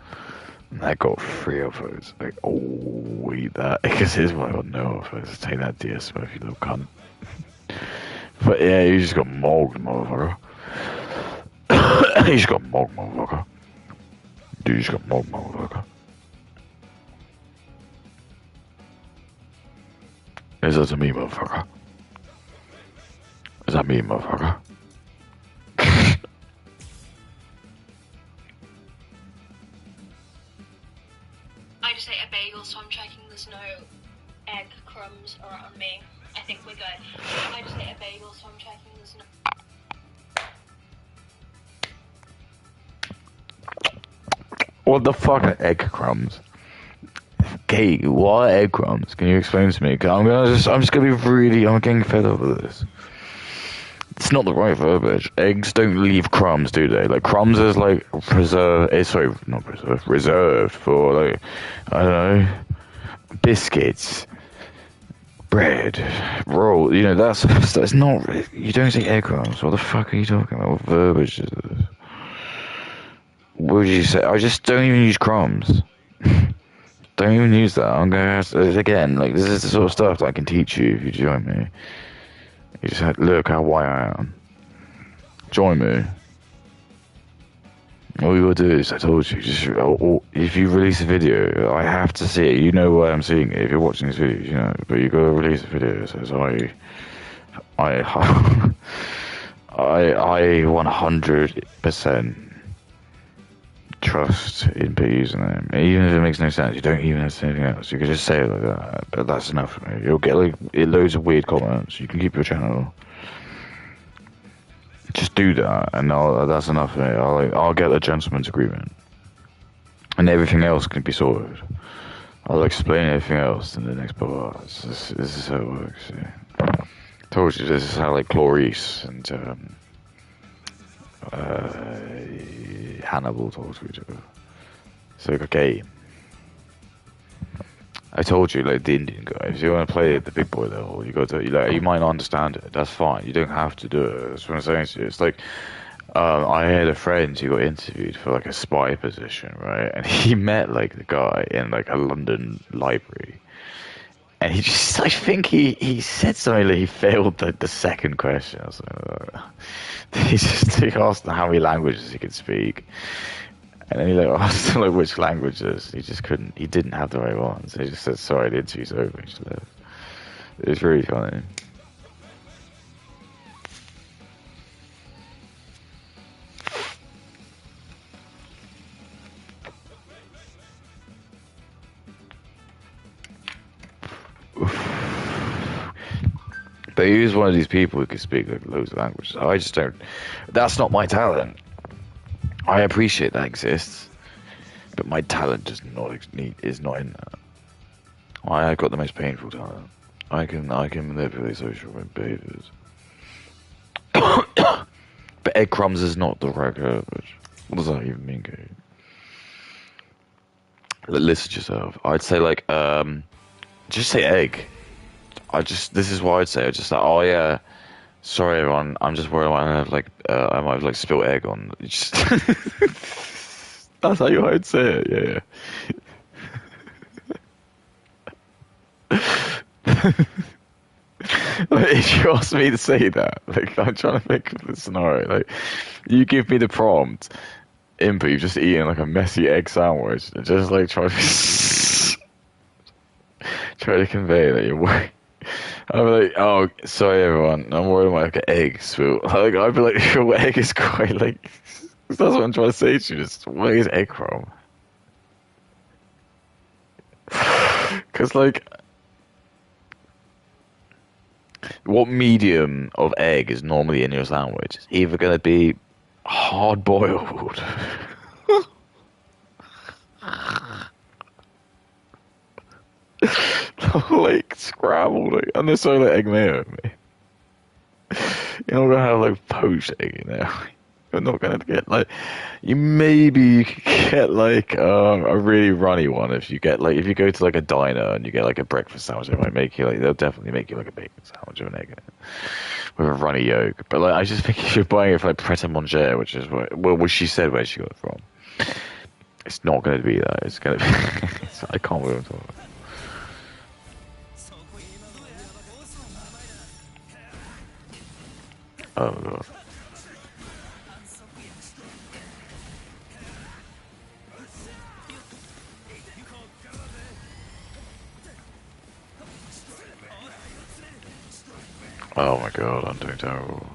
And I got 3 of those. Like, oh, eat that. Because here's what I got no of those. Take that DS Smurf, you little cunt. But yeah, you just got mogged, motherfucker. You just got mogged, motherfucker. Dude, you just got mogged, motherfucker. Is that me, motherfucker? Is that me, motherfucker? I just ate a bagel, so I'm checking there's no egg crumbs around me. I think we're good. I just ate a bagel, so I'm checking there's no... What the fuck are egg crumbs? Okay, what are egg crumbs? Can you explain to me? 'Cause I'm just gonna be really, I'm getting fed up with this. It's not the right verbiage. Eggs don't leave crumbs, do they? Like, crumbs is like reserved for, like, I don't know, biscuits, bread, roll. You know, that's not. You don't say egg crumbs. What the fuck are you talking about? What verbiage is this? What would you say? I just don't even use crumbs. Don't even use that. I'm gonna ask again. Like, this is the sort of stuff that I can teach you if you join me. You just have to look how white I am. Join me. All you gotta do is, I told you, just if you release a video, I have to see it. You know why I'm seeing it if you're watching this video, you know. But you gotta release a video. So I 100% trust in people using them. Even if it makes no sense, you don't even have to say anything else. You can just say it like that. But that's enough for me. You'll get like loads of weird comments. You can keep your channel. Just do that, and that's enough for me. I'll get a gentleman's agreement, and everything else can be sorted. I'll explain everything else in the next part. This is how it works. Yeah. Told you this is how like Clarice and Hannibal talks to each other. So okay, I told you, like, the Indian guy. If you want to play the big boy level, you got to. You might not understand it. That's fine. You don't have to do it. That's what I'm saying to you. It's like, I had a friend who got interviewed for like a spy position, right? And he met like the guy in like a London library. And he just, I think he said something like he failed the second question or something like that. He asked him how many languages he could speak. And then he like asked him like which languages. He just couldn't, he didn't have the right ones. So he just said, sorry, the interview's over, and just left. It was really funny. But he was one of these people who could speak like loads of languages. I just don't. That's not my talent. I appreciate that exists, but my talent is not in that. I got the most painful talent. I can manipulate social behaviors. But egg crumbs is not the right verbiage. What does that even mean, Kate? Listen to yourself. I'd say like just say egg. This is what I'd say. I just like, oh yeah, sorry everyone, I'm just worried I might have like spilled egg on. Just that's how I'd say it. Yeah. Like, if you ask me to say that, like, I'm trying to think of the scenario. Like, you give me the prompt input, you've just eaten like a messy egg sandwich, and just like try to convey that you're worried. I'd be like, oh, sorry everyone, I'm worried about like an egg spill. Like, I'd be like, your egg is quite like, that's what I'm trying to say to you, just, where is egg from? Because like, what medium of egg is normally in your sandwich? It's either going to be hard boiled like scrambled, like, and there's so like egg mayo in me. You're not gonna have like poached egg in there. You're not gonna get like you could get like a really runny one if you get like if you go to like a diner and you get like a breakfast sandwich. They might make you like they'll definitely make you like a bacon sandwich with an egg in it with a runny yolk. But like I just think if you're buying it for like Pret a Manger, which is what she said where she got it from, it's not gonna be that. It's gonna be. I can't believe I'm talking about. Oh god. Oh my god, I'm doing terrible.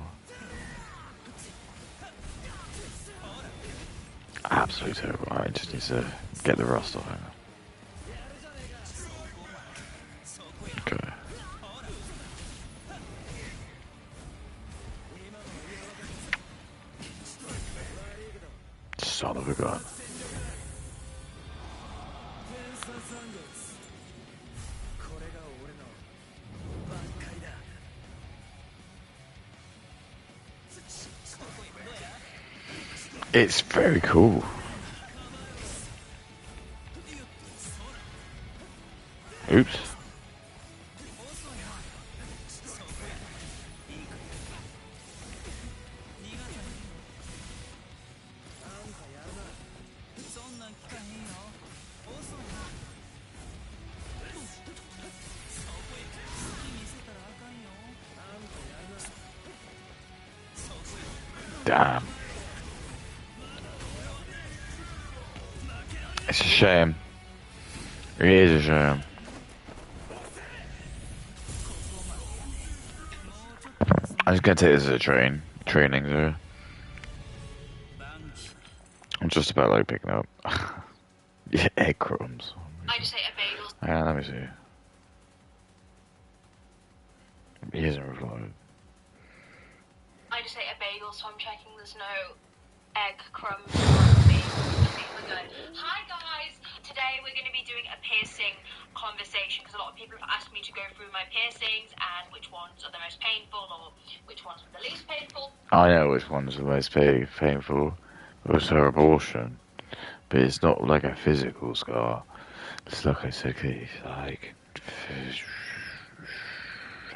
Absolutely terrible. I just need to get the rust off him. Okay. Son of a gun. It's very cool. Oops. Damn. It's a shame. It is a shame. I'm just gonna take this as a training though. I'm just about like picking up. Yeah, egg crumbs. I just ate a bagel. Yeah, let me see. He hasn't replied. I just ate a bagel, so I'm checking there's no egg crumbs on me. I think we're good. Hi guys! Today we're going to be doing a piercing conversation because a lot of people have asked me to go through my piercings and which ones are the most painful or which ones were the least painful. I know which one's the most painful. It was her abortion. But it's not like a physical scar. It's like I said, it's like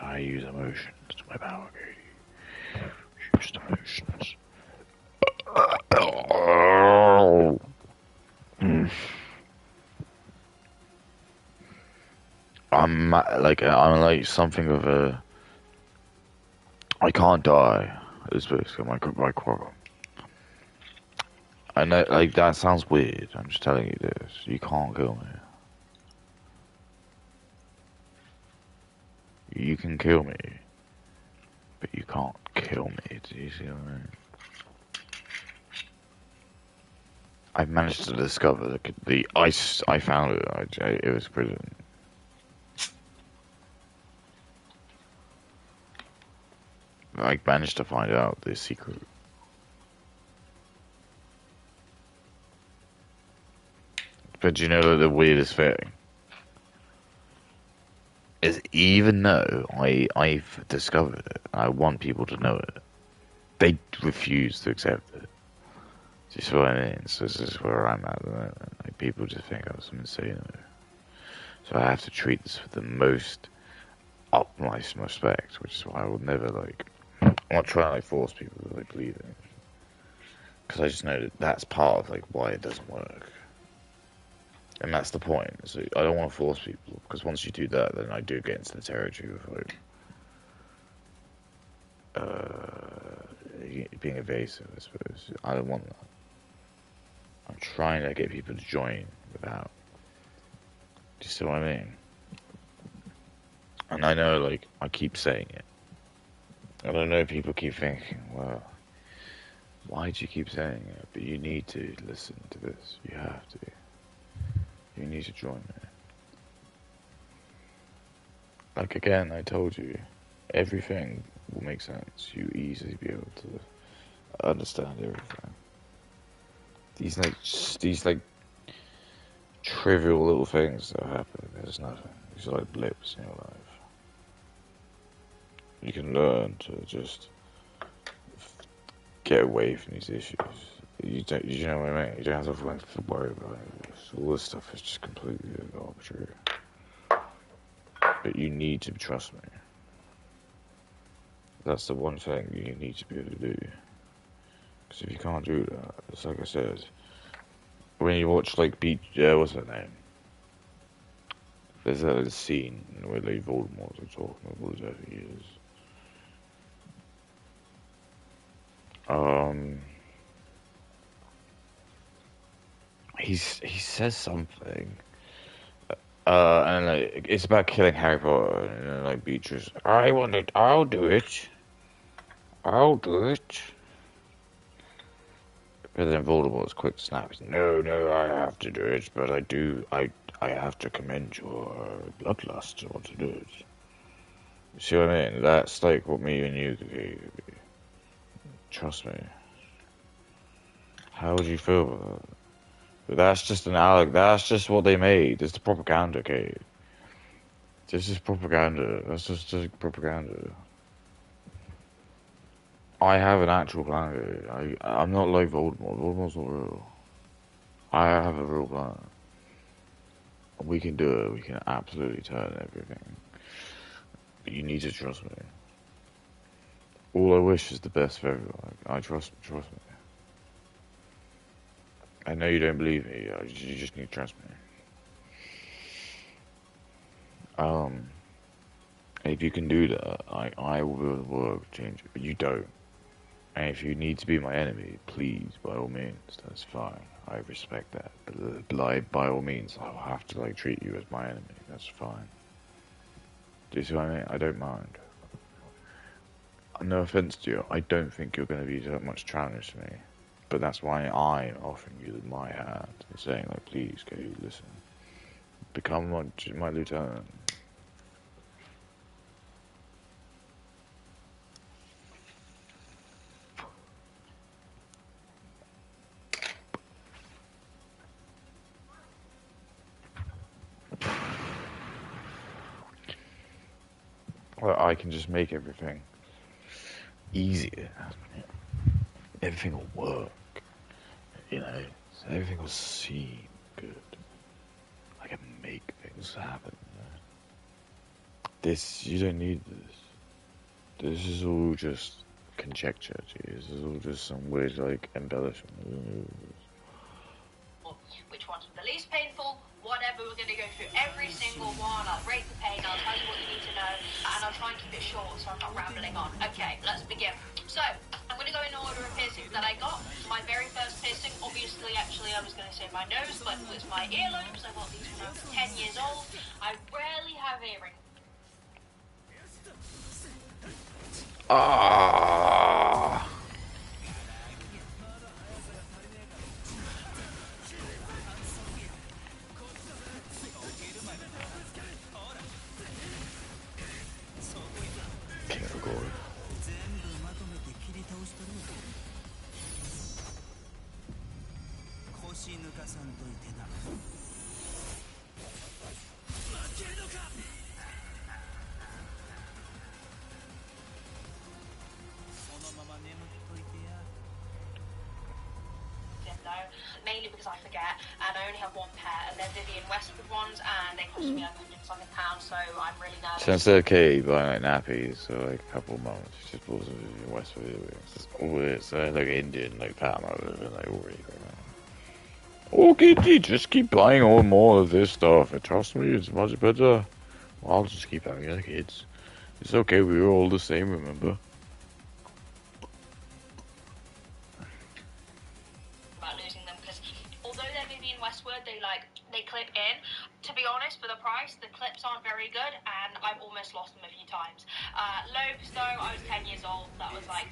I use emotions. It's my power, Katie. Use emotions. I'm like something of a. I can't die. Is basically my problem. I know, like that sounds weird. I'm just telling you this. You can't kill me. You can kill me, but you can't kill me. Do you see what I mean? I've managed to discover the ice. I found it. It was brilliant. I managed to find out the secret. But you know the weirdest thing is, even though I've discovered it, I want people to know it. They refuse to accept it. Do you see what I mean? So this is where I'm at the moment. Like, people just think I'm some insane. So I have to treat this with the most utmost respect, which is why I will never like. I'm not trying to like force people to like believe it, because I just know that that's part of like why it doesn't work. And that's the point. So I don't want to force people, because once you do that, then I do get into the territory of like being evasive, I suppose. I don't want that. I'm trying to get people to join without. Do you see what I mean? And I know, like, I keep saying it. And I know people keep thinking, well, why do you keep saying it? But you need to listen to this. You have to. You need to join me. Like, again, I told you, everything will make sense. You easily be able to understand everything. These trivial little things that happen, there's nothing. These are like blips in your life. You can learn to just get away from these issues. You know what I mean? You don't have to worry about it. All this stuff is just completely arbitrary. But you need to trust me. That's the one thing you need to be able to do. Because if you can't do that, it's like I said, when you watch like what's her name? There's a scene where like Voldemort are talking about what he is. He says something, and like it's about killing Harry Potter, and like Beatrice, I'll do it. But then Voldemort's quick snaps, no, I have to do it, but I have to commend your bloodlust to want to do it. You see what I mean? That's like what me and you could be. Trust me. How would you feel about that? But that's just that's just what they made. It's the propaganda, okay? This is propaganda. That's just propaganda. I have an actual plan. I'm not like Voldemort. Voldemort's not real. I have a real plan. We can do it. We can absolutely turn everything. But you need to trust me. All I wish is the best for everyone. I trust me. I know you don't believe me. You just need to trust me. If you can do that, I will work to change it. But you don't. And if you need to be my enemy, please, by all means, that's fine. I respect that. But by all means, I'll have to like treat you as my enemy. That's fine. Do you see what I mean? I don't mind. No offense to you, I don't think you're going to be that much challenge to me. But that's why I'm offering you my hand and saying, like, please, go listen. Become my lieutenant. Well, I can just make everything easier. Everything will work. You know, so everything will seem good. I can make things happen. You don't need this. This is all just conjecture. This is all just some weird, like, embellishment. Which ones were the least painful? Whatever, we're going to go through every single one. I'll rate the pain, I'll tell you what you need to know, and I'll try and keep it short so I'm not rambling on. Okay, let's begin. So, I'm going to go in order of piercings that I got. My very first piercing, obviously, actually, I was going to say my nose, but it was my earlobes. I got these when I was 10 years old. I rarely have earrings. Ah. King of Glory. Mainly because I forget, and I only have one pair, and they're Vivienne Westwood ones, and they cost me like £100, so I'm really nervous. Since they're okay buying like nappies for like a couple of months, just bought some in West Virginia. It's weird. So they're like Indian, like Palmer, like already. Okay, just keep buying more of this stuff. And trust me, it's much better. Well, I'll just keep having like kids. It's okay. We were all the same, remember? They clip in. To be honest, for the price, the clips aren't very good, and I've almost lost them a few times. Lobes, though, I was 10 years old. That was like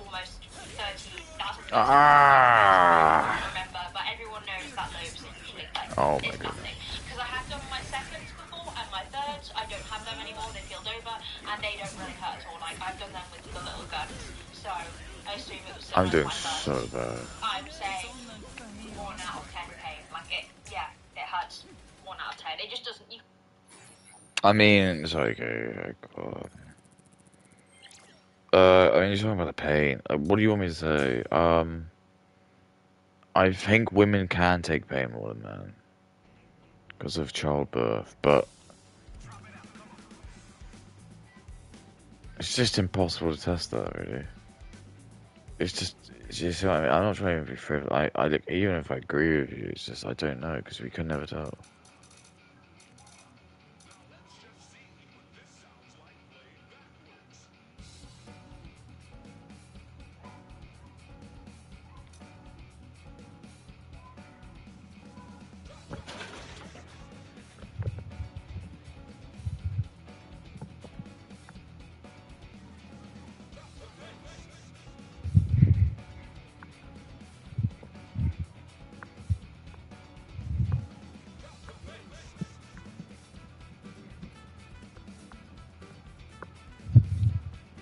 almost 30. That's I don't remember, but everyone knows that lobes are usually like it's nothing. Because I had done my seconds before and my thirds. I don't have them anymore. They peeled over, and they don't really hurt at all. Like I've done them with the little guns, so I assume it was. I'm doing so bad. I'm saying 1 out of 10 pain. Like it, yeah. It hurts 1 out of 10. It just doesn't. I mean, it's okay. I mean, you're talking about the pain. What do you want me to say? I think women can take pain more than men because of childbirth, but it's just impossible to test that, really. It's just, what I mean, I'm not trying to be frivolous. I look, even if I agree with you, it's just, I don't know, because we can never tell.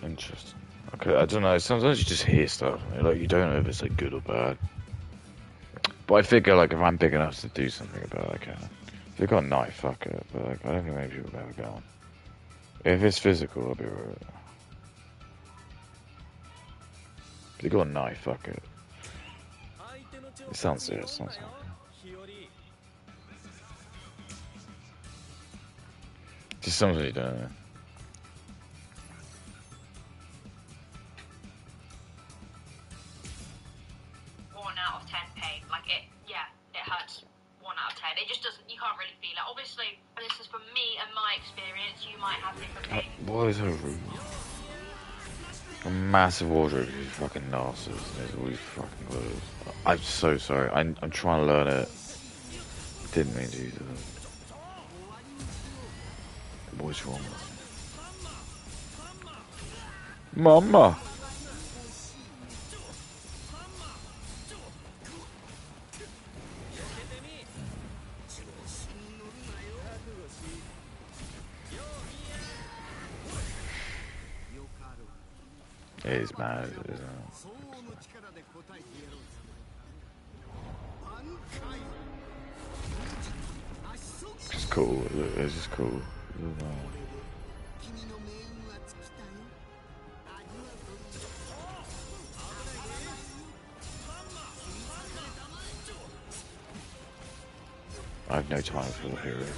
Interesting. Okay, I don't know, sometimes you just hear stuff, and, like, you don't know if it's, like, good or bad. But I figure, like, if I'm big enough to do something about it, I can. If they've got a knife, fuck it, but, like, I don't think many people have ever gone. If it's physical, I'll be alright. If they got a knife, fuck it. It sounds serious, sounds like just sometimes you don't know. Out of 10 pain. Like it hurts 1 out of 10. It just doesn't, you can't really feel it. Obviously, this is from me and my experience. You might have different pain. Why is her room? A massive wardrobe of these fucking narcissists and there's all these fucking clothes. I'm so sorry. I'm trying to learn it. Didn't mean to use it. What's wrong with me? Mama! It is mad, isn't it? It's cool. It's just cool. I have no time for the heroes.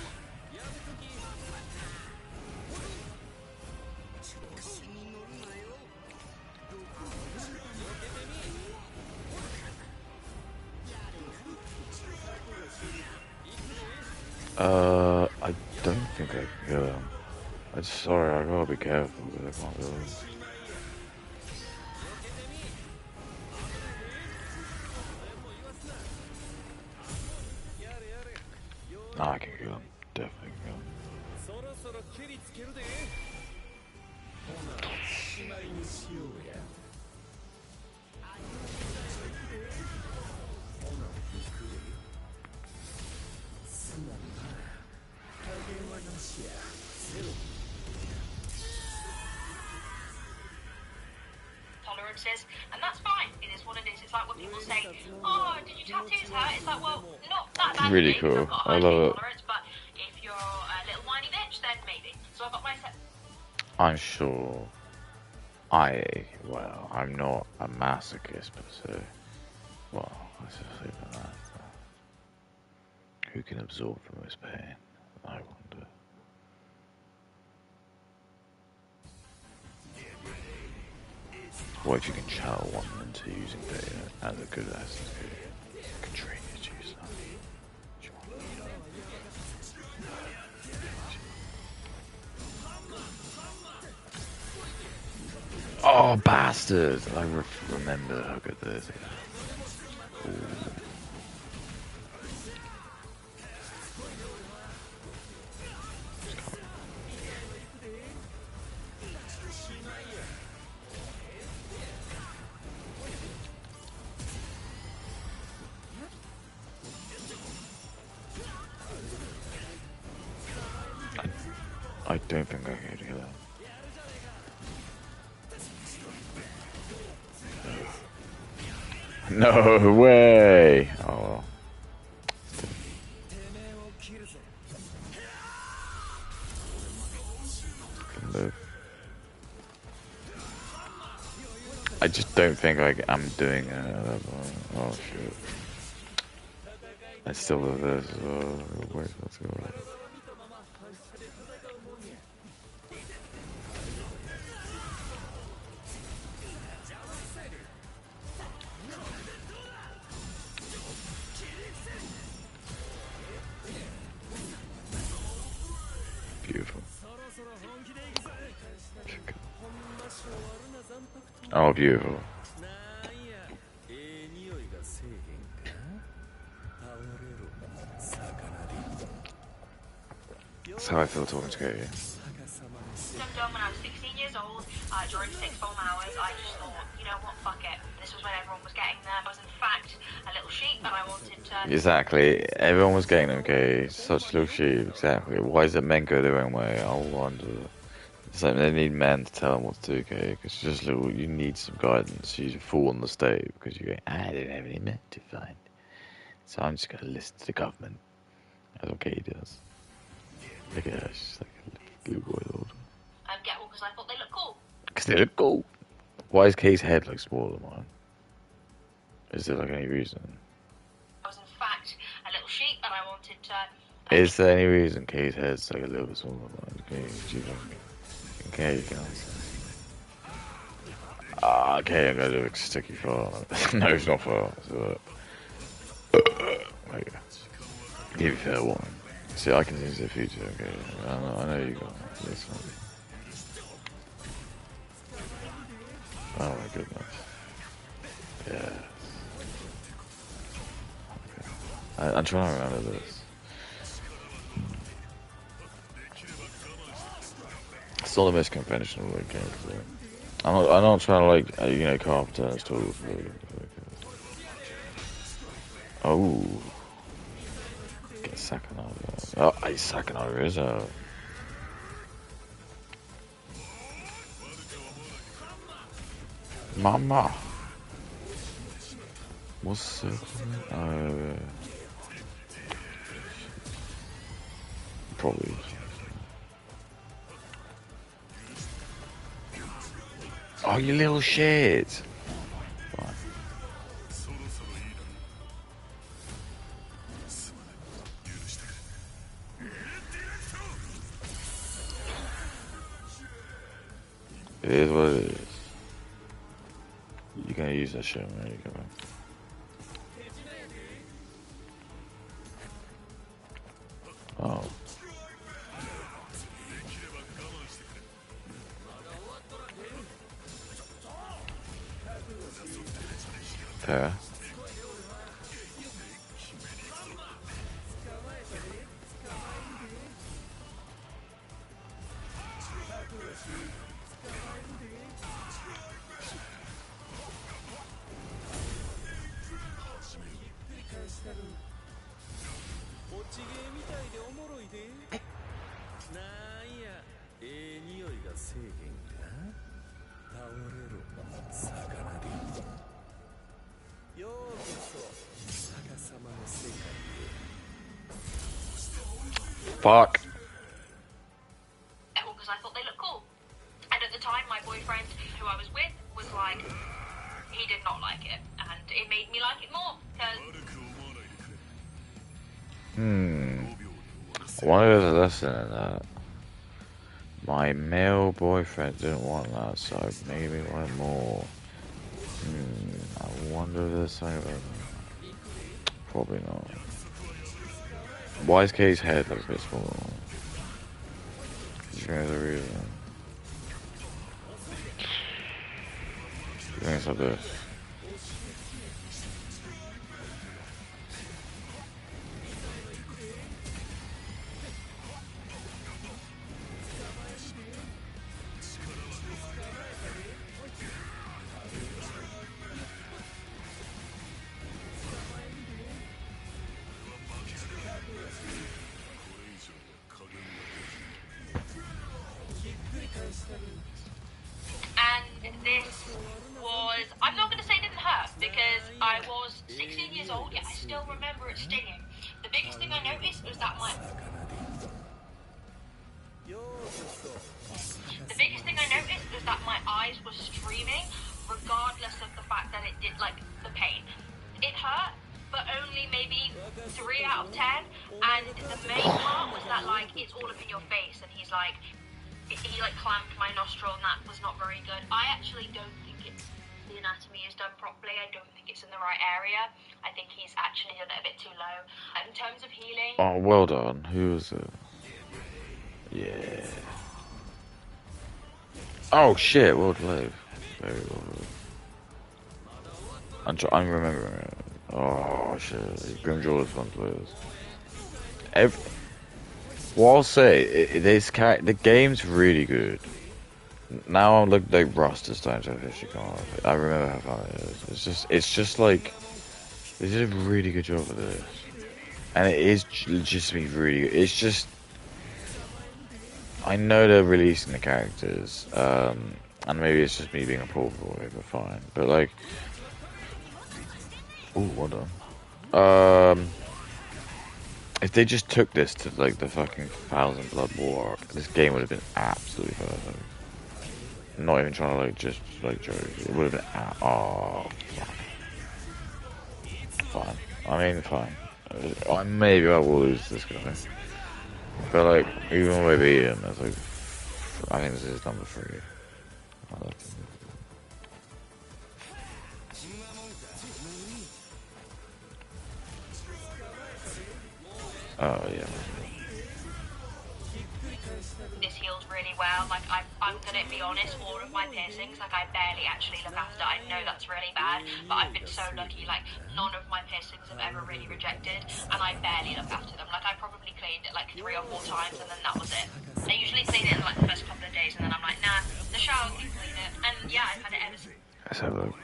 I don't think I can kill him. I'm sorry, I gotta be careful because I can't kill him. Nah, I can kill him. Definitely kill him. Tolerances, and that's fine. It is what it is. It's like when people say, "Oh, did you tattoos hurt?" It's like, well, not that badly. Really cool. I love it. Tolerance, but if you're a little whiny bitch, then maybe. So I've got my set. I'm sure. Well, I'm not a masochist per se. Well, let's just leave it at that. Who can absorb the most pain? I wonder. What if you can channel one into using pain as a good essence? You can train you to use that. Do you want that? Oh, bastard! I remember how good this is. Ooh. I don't think I can do that. No way! Oh. Live. I just don't think I'm doing oh shit. I still have this as well. Wait, let's go. Beautiful. Oh, beautiful. That's how I feel talking to Katie. Done when I was 16 years old, during 6 full hours, I just thought, you know what, fuck it. This was when everyone was getting them. I was in fact a little sheep, and I wanted to... Exactly. Everyone was getting them, okay? Such little sheep, exactly. Why is it men go their own way? I wonder. It's like they need men to tell them what to do, okay? Because just little, you need some guidance. You fall on the state because you go, I don't have any men to find. So I'm just going to listen to the government. That's what Katie does. Look at her, she's like a little boy old. get one because I thought they looked cool. Because they look cool. Why is Kay's head like smaller than mine? Is there like any reason? I was in fact a little sheep and I wanted to... Is there any reason Kay's head's like a little bit smaller than mine? Okay, do you think? Okay, you can answer. Okay, I'm gonna do a sticky fart. No, it's not fart. So, like, give you fair warning. See, I can use the future, okay? I know you got this one. Oh my goodness. Yes. Okay. I'm trying to remember this. It's not the most conventional like game. I'm not trying to like carve turns tools. Oh, get Sakanada. Oh, Sakanada is out. Mama. What's it? Probably. Oh, you little shit. Fine. It is what it is. You're gonna use that shit, man. You go. Oh. Fair. Fuck. Because I thought they looked cool. And at the time, my boyfriend, who I was with, was like, he did not like it. And it made me like it more. Because... One of the lesson in that. My male boyfriend didn't want that, so I maybe wanted more. I wonder if there's something about that. Probably not. Why is Kay's head like a bit smaller? Do you think there's a reason? Do you think it's like this? And this was... I'm not going to say it didn't hurt, because I was 16 years old, yet I still remember it stinging. The biggest thing I noticed was that my... The biggest thing I noticed was that my eyes were streaming regardless of the fact that it did, like, the pain. It hurt, but only maybe 3 out of 10. And the main part was that, like, it's all up in your face, and he like clamped my nostril, and that was not very good. I actually don't think the anatomy is done properly. I don't think it's in the right area. I think he's actually done it a bit too low. In terms of healing... Oh, well done. Who was it? Yeah. Oh shit, well played. Very well played. I'm remembering it. Oh shit, Grimjaw is fun to play this. What I'll say, the game's really good. Now I'm like rust is starting to officially come off. I remember how fun it is. It's just like they did a really good job with this, and it is legitimately really good. It's just I know they're releasing the characters, and maybe it's just me being a poor boy, but fine. But like, oh, well done. If they just took this to like the fucking 1000 Blood War arc, this game would have been absolutely perfect. Not even trying to like just like joke. It would have been fine. I mean, fine. Maybe I will lose this guy, but like even when we beat him, it's like I think this is number 3. I like him. Oh yeah. This heals really well. Like I'm gonna be honest, all of my piercings, like I barely actually look after. I know that's really bad, but I've been so lucky. Like none of my piercings have ever really rejected, and I barely look after them. Like I probably cleaned it like 3 or 4 times, and then that was it. I usually clean it in like the first couple of days, and then I'm like, nah, the shower can clean it. And yeah, I've had it ever since. Let's have a look.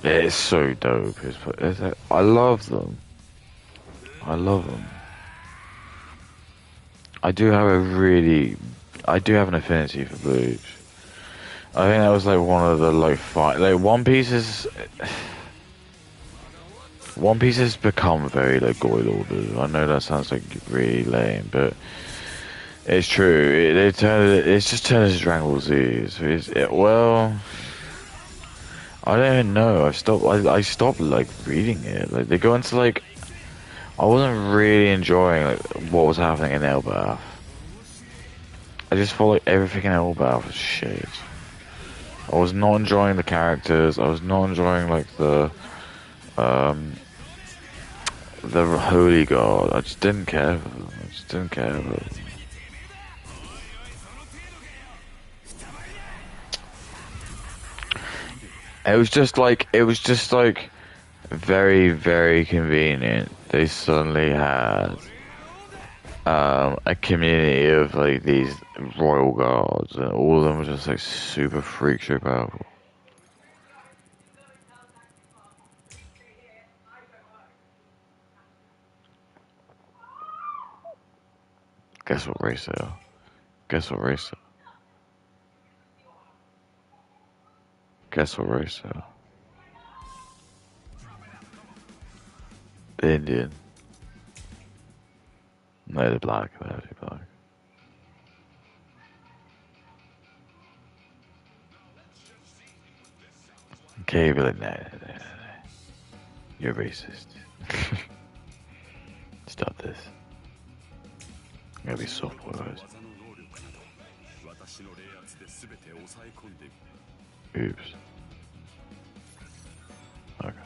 Yeah, it's so dope. I love them. I love them. I do have an affinity for Bleach. I think that was like one of the like One Piece has become very like goy ordered. I know that sounds like really lame, but it's true. It's just turned into Dragon Ball Z. Well, I don't even know. I stopped like reading it. Like they go into like, I wasn't really enjoying like what was happening in Elbath. I just felt like everything in Elbath was shit. I was not enjoying the characters. I was not enjoying like the Holy God. I just didn't care for them. I just didn't care for them. It was just like very, very convenient. They suddenly had a community of like these royal guards, and all of them were just like super freak show powerful. Guess what race they are? Guess what race they are? Guess what race they are? Indian. No, they're black. They're actually black. Okay, you'll be like, no. You're racist. Stop this. I'm gonna be soft boys. Oops. Okay.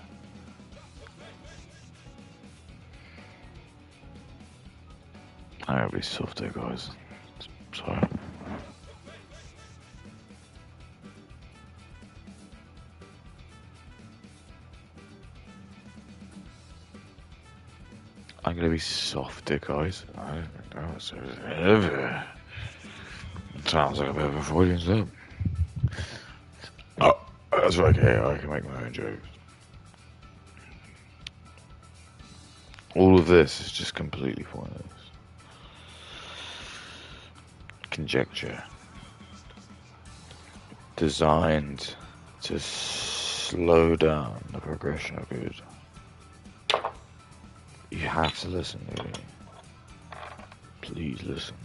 I'm gonna be soft there, guys. Sorry. I'm gonna be softer, guys. I don't know. Sounds like a bit of a Freudian slip. Oh, that's okay. I can make my own jokes. All of this is just completely pointless. Conjecture. Designed to slow down the progression of good. You have to listen, really. Please listen.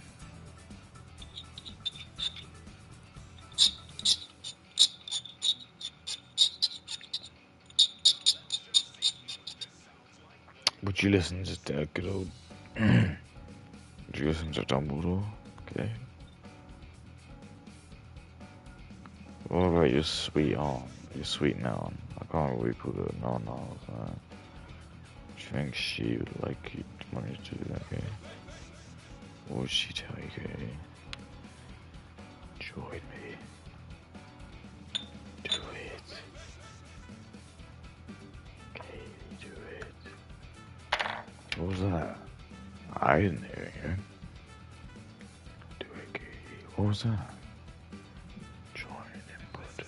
Would you listen to good old? Would you listen to Dumbledore? Okay. What about your sweet aunt? Your sweet nan? I can't remember what you call it. No. Do you think she would like you wanted to do that? Okay. What would she tell you? Okay. Join me. Do it. Okay, do it. What was that? I didn't hear you. Do it, Katie. What was that? Join input.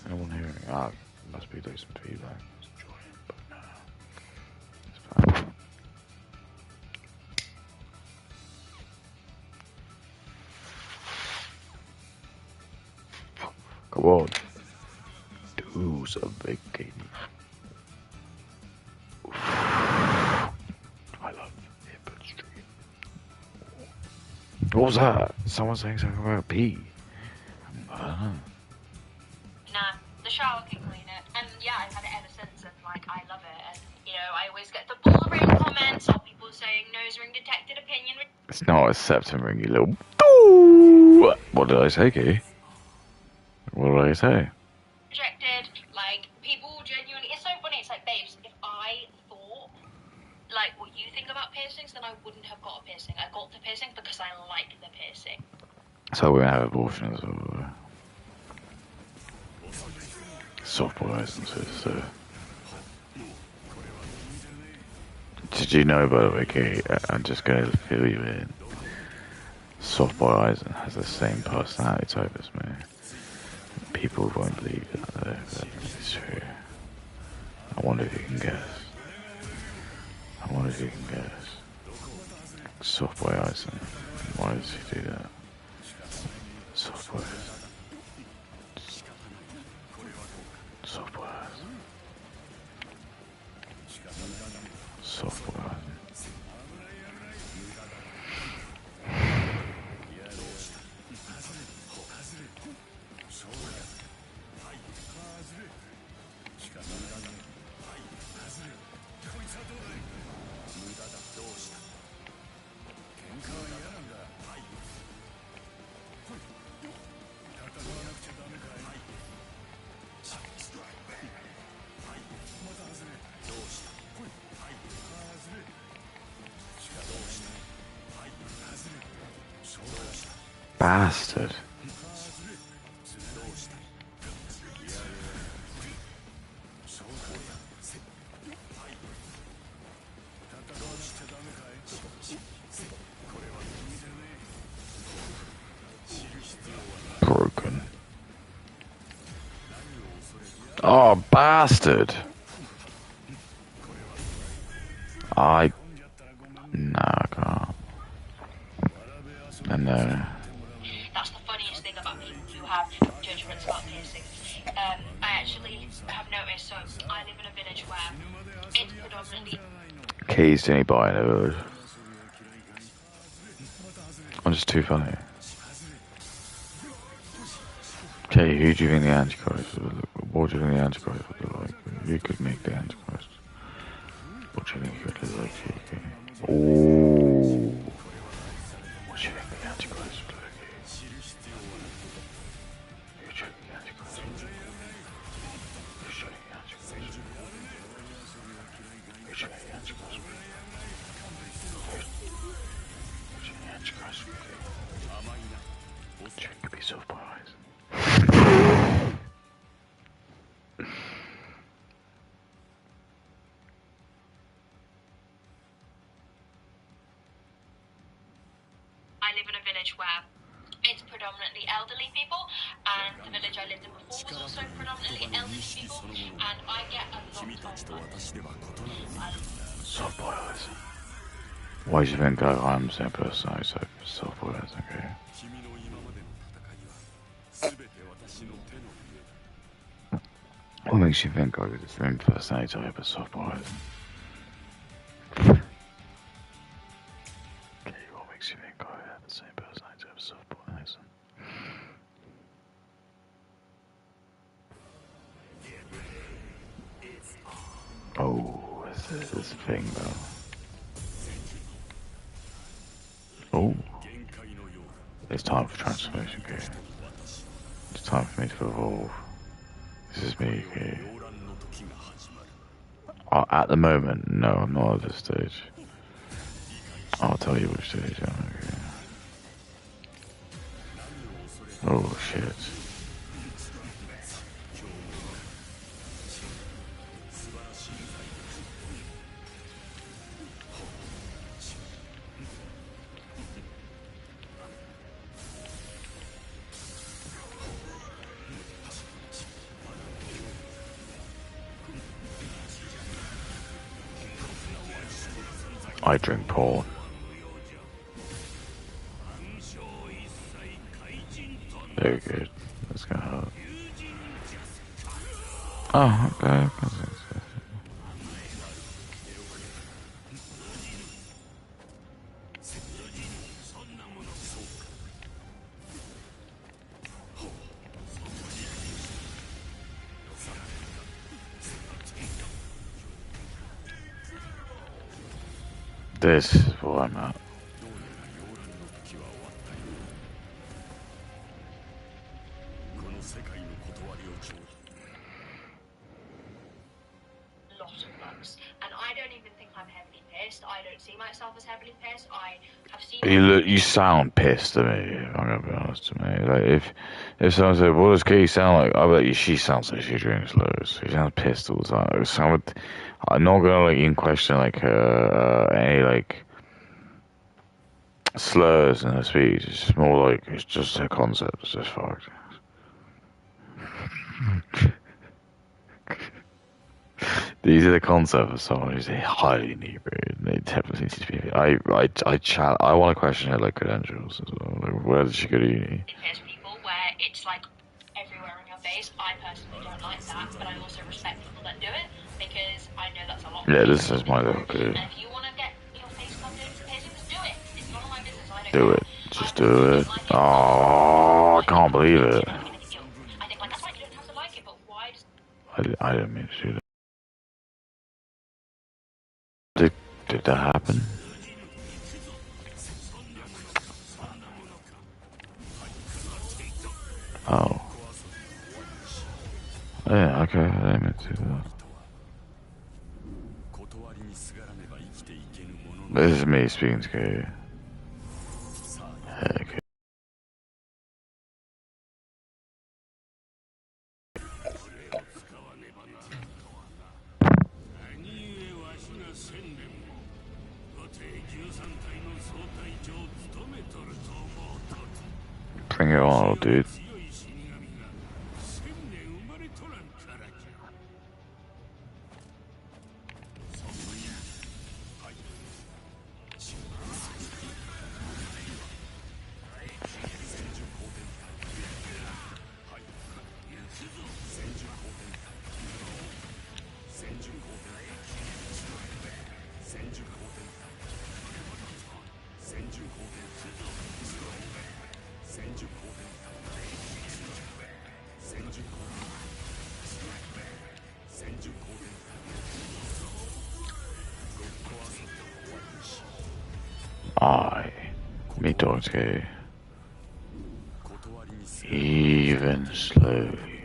Anyone hearing? Ah, must be like some feedback. Join input now. It's fine. Come on. Do something, Katie. I love input stream. What was that? Someone saying something about a pee. I don't know. Nah, the shower can clean it. And yeah, I've had it ever since, and like, I love it. And, you know, I always get the bullring comments of people saying nose ring detected, opinion It's not a septum ring, you little. Doo! What did I say, Key? What did I say? rejected. Like, people genuinely, it's so funny. It's like, babes, if I thought like what you think about piercings, then I wouldn't have got a piercing. I got the piercing because I like the piercing. So we're gonna have abortion as well. Softball licenses, so. Did you know, by the way, Key? I'm just gonna fill you in. Softball Eisen has the same personality type as me. People won't believe it, though. It's true. I wonder if you can guess. Softboy Eisen. Why does he do that? Softboy Eisen. Softboy Eisen. Softboy Eisen. Bastard. Broken. Oh, bastard. No, I can't. I know. That's the funniest thing about people who have judgments about piercings. I actually have noticed, so I live in a village where it's predominantly... Keys to anybody in the village. I'm just too funny. Okay, who do you think the Antichrist would look? What do you think the Antichrist would look like? Who could make the Antichrist? What do you think he would look like? Okay. Ooh. What do you think the Antichrist would look like? Who do you think the Antichrist would look like? Who do you think the Antichrist would look like? Who do you think the Antichrist would look like? Who do you think the Antichrist would look like? Do you think he'd be self-biased? I live in a village where it's predominantly elderly people, and the village I lived in before was also predominantly elderly people, and I get a lot of Soft-boilers. Why do you think I'm the same person I said soft-boilers, okay? What makes you think I got the same personality type as soft-boilers? Okay, what makes you think I have the same personality type as soft-boilers? Oh, this thing though. Oh, it's time for transformation, okay? It's time for me to evolve. This is me, okay? At the moment, no, I'm not at this stage. I'll tell you which stage I'm at, okay? Oh shit. I drink porn. Very good. That's gonna help. Oh, okay. This is where I'm at. Lot of bugs, and I don't even think I'm heavily pissed. I don't see myself as heavily pissed. I have seen. You sound pissed to me. I'm gonna be honest to me. Like if someone said, "What does Katie sound like?" I bet you she sounds like she drinks loads. She sounds pissed all the time. I'm not gonna like even question like her any like slurs in her speech. It's just more like it's just her concept. It's just fucked. These are the concept of someone who's highly inebriated. They definitely need to be. I want to question her like credentials as well. Like, where did she go to uni? There's people where it's like everywhere on your face. I personally don't like that, but I also respect people that do it because I know that's a lot. Yeah, this is my little And if you want to get your face covered in piercings, do it. It's none of my business. I don't do it. Just do it. Oh, I can't believe it. I think like that's fine. You don't have to like it, but why does I didn't mean to do that. Did that happen? Oh. Yeah, okay, I didn't mean to do that. This is me speaking to Katie. Okay. Bring it on, dude. Me talking to Katie. Even slowly,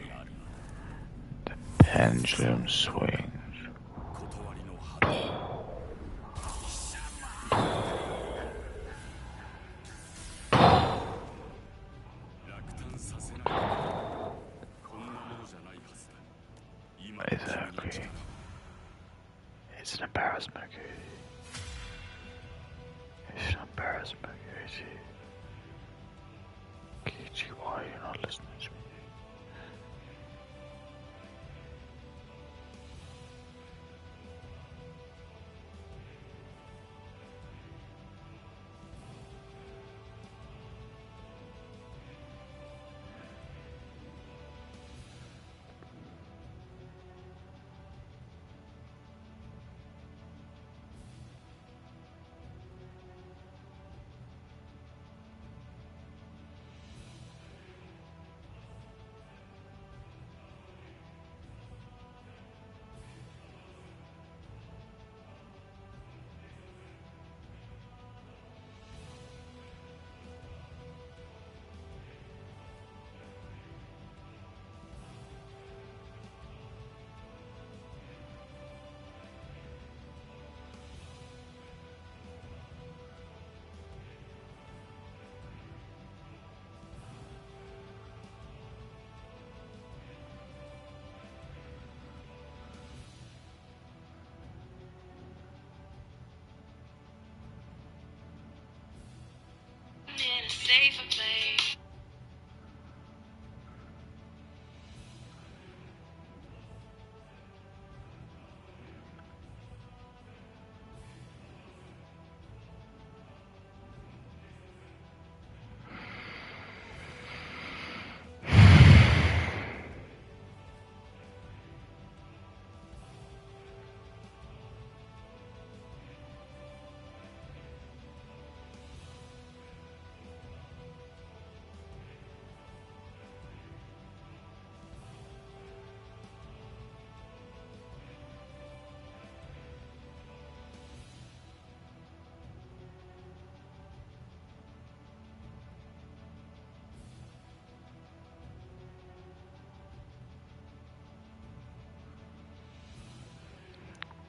the pendulum swings. Exactly. It's an embarrassment, Katie. It's an embarrassment, Katie. Katie, why are you not listening to me? in a safer place.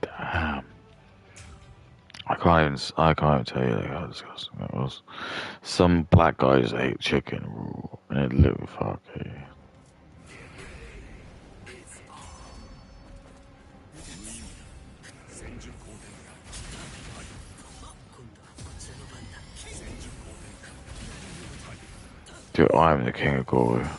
Damn. I can't even tell you like how disgusting that was. Some black guy just ate chicken raw and it looked fucking. Dude, I'm the king of gore.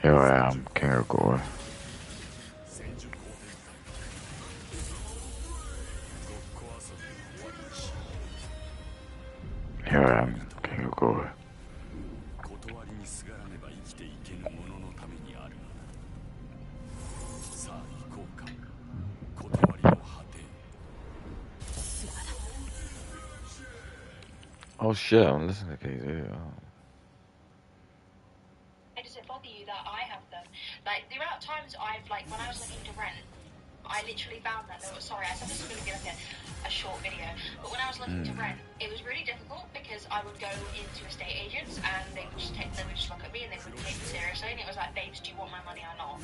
Here I am, king of gore. Here I am, king of gore. Oh shit, I'm listening to KZ. Oh. Does it bother you that I have them? Like, the amount of times I've, like, when I was looking to rent, I literally found that there was, sorry, I said this was going to be like a short video, but when I was looking to rent, it was really difficult because I would go into estate agents and they would just look at me and they wouldn't take me seriously, and it was like, babes, do you want my money or not?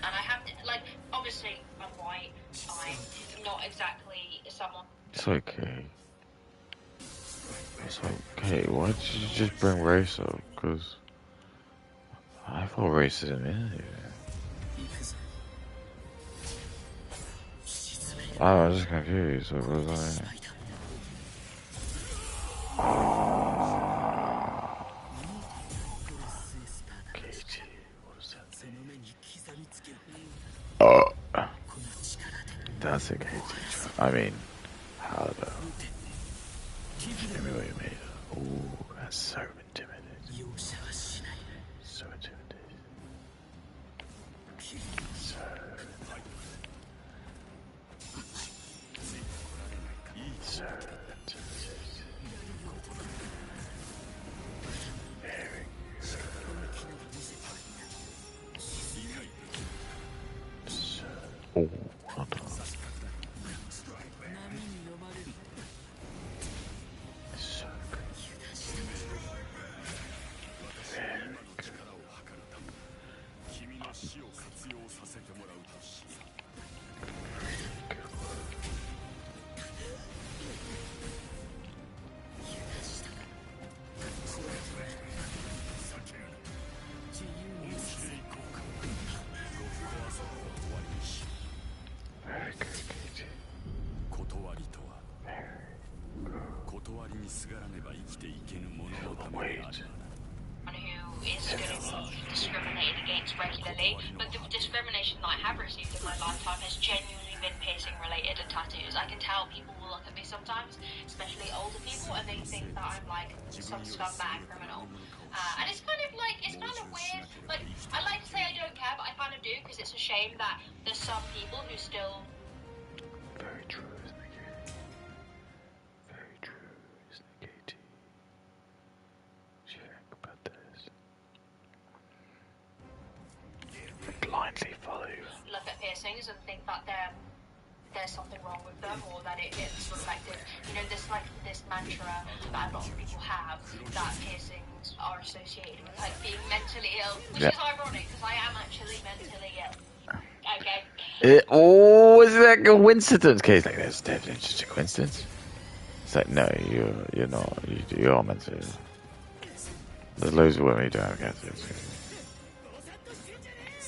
And I have to, like, obviously, I'm white, I'm not exactly someone. It's okay. It's okay. Why did you just bring race up? Because I thought racism in here. Oh, I'm just confused. What was I? Oh. KT, what is that thing? Oh. That's a KT. I mean, how though? Show me what you made of. Ooh, that's so intimidating. So intimidating. So intimidating. Very good. So, oh, hold on. So good. Very good. Very good, KT. Wait. Who is going to be discriminated against regularly, but the discrimination that I have received in my lifetime has genuinely been piercing related and tattoos. I can tell people will look at me sometimes, especially older people, and they think that I'm like some scumbag criminal. And it's kind of weird. Like, I like to say I don't care, but I kind of do, because it's a shame that there's some people who still... Very true, isn't it, KT? Very true, isn't it, KT? What do you think about this? Blindly follow. look at piercings and think that there's something wrong with them, or that it's reflected. You know, this mantra that a lot of people have, that piercings are associated with like being mentally ill, which is ironic because I am actually mentally ill. Okay. Oh, is that a coincidence? Case like that's definitely just a coincidence. It's like no, you're not. You are mentally ill. There's loads of women who don't have Catholics.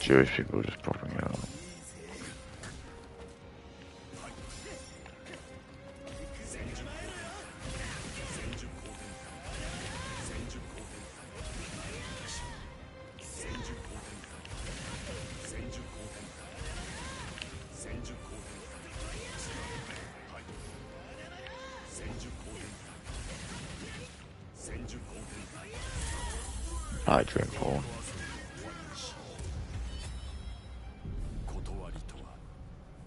Jewish people just propping it up. I drink porn.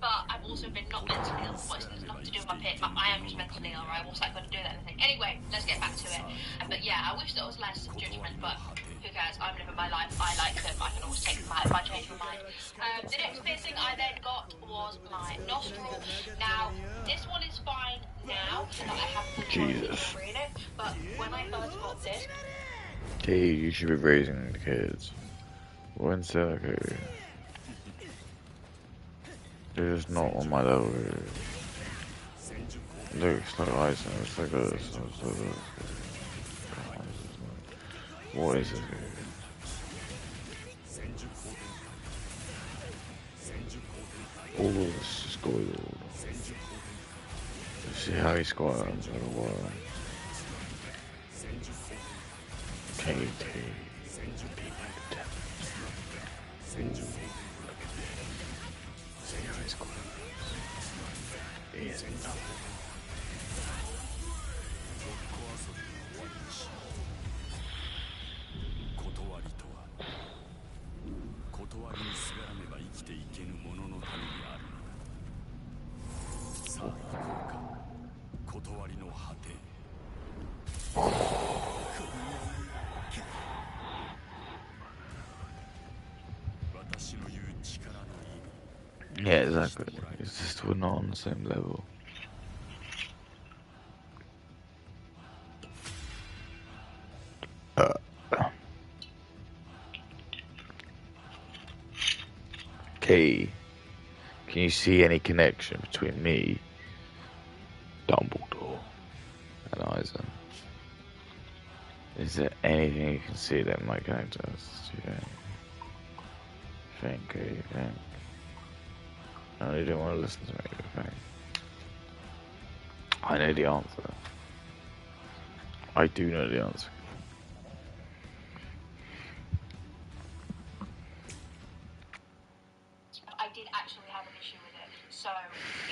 But I've also been not mentally ill, but it's nothing to do with my pit. I am just mentally ill, right? What's that got to do with anything? Anyway, let's get back to it. But yeah, I wish there was less judgment, but who cares? I'm living my life. I like them. I can always take them out if I change my mind. The next piercing I then got was my nostril. Now, this one is fine now, so that I have the Jesus. in it. But when I first got this, Hey, you should be raising the kids. When's that okay? They're just not on my level. Look, it's like ice and it's like this. It's like this. What is it? All of this is going on. See how he's got it for a while. KT. See how he's got it. He is nothing. Yeah, exactly. It's just we're not on the same level. Okay. Can you see any connection between me, Dumbledore, and Eisen? Is there anything you can see that might connect us? Do you think? You think? I know you don't want to listen to me, but think. I know the answer. I do know the answer. I did actually have an issue with it. So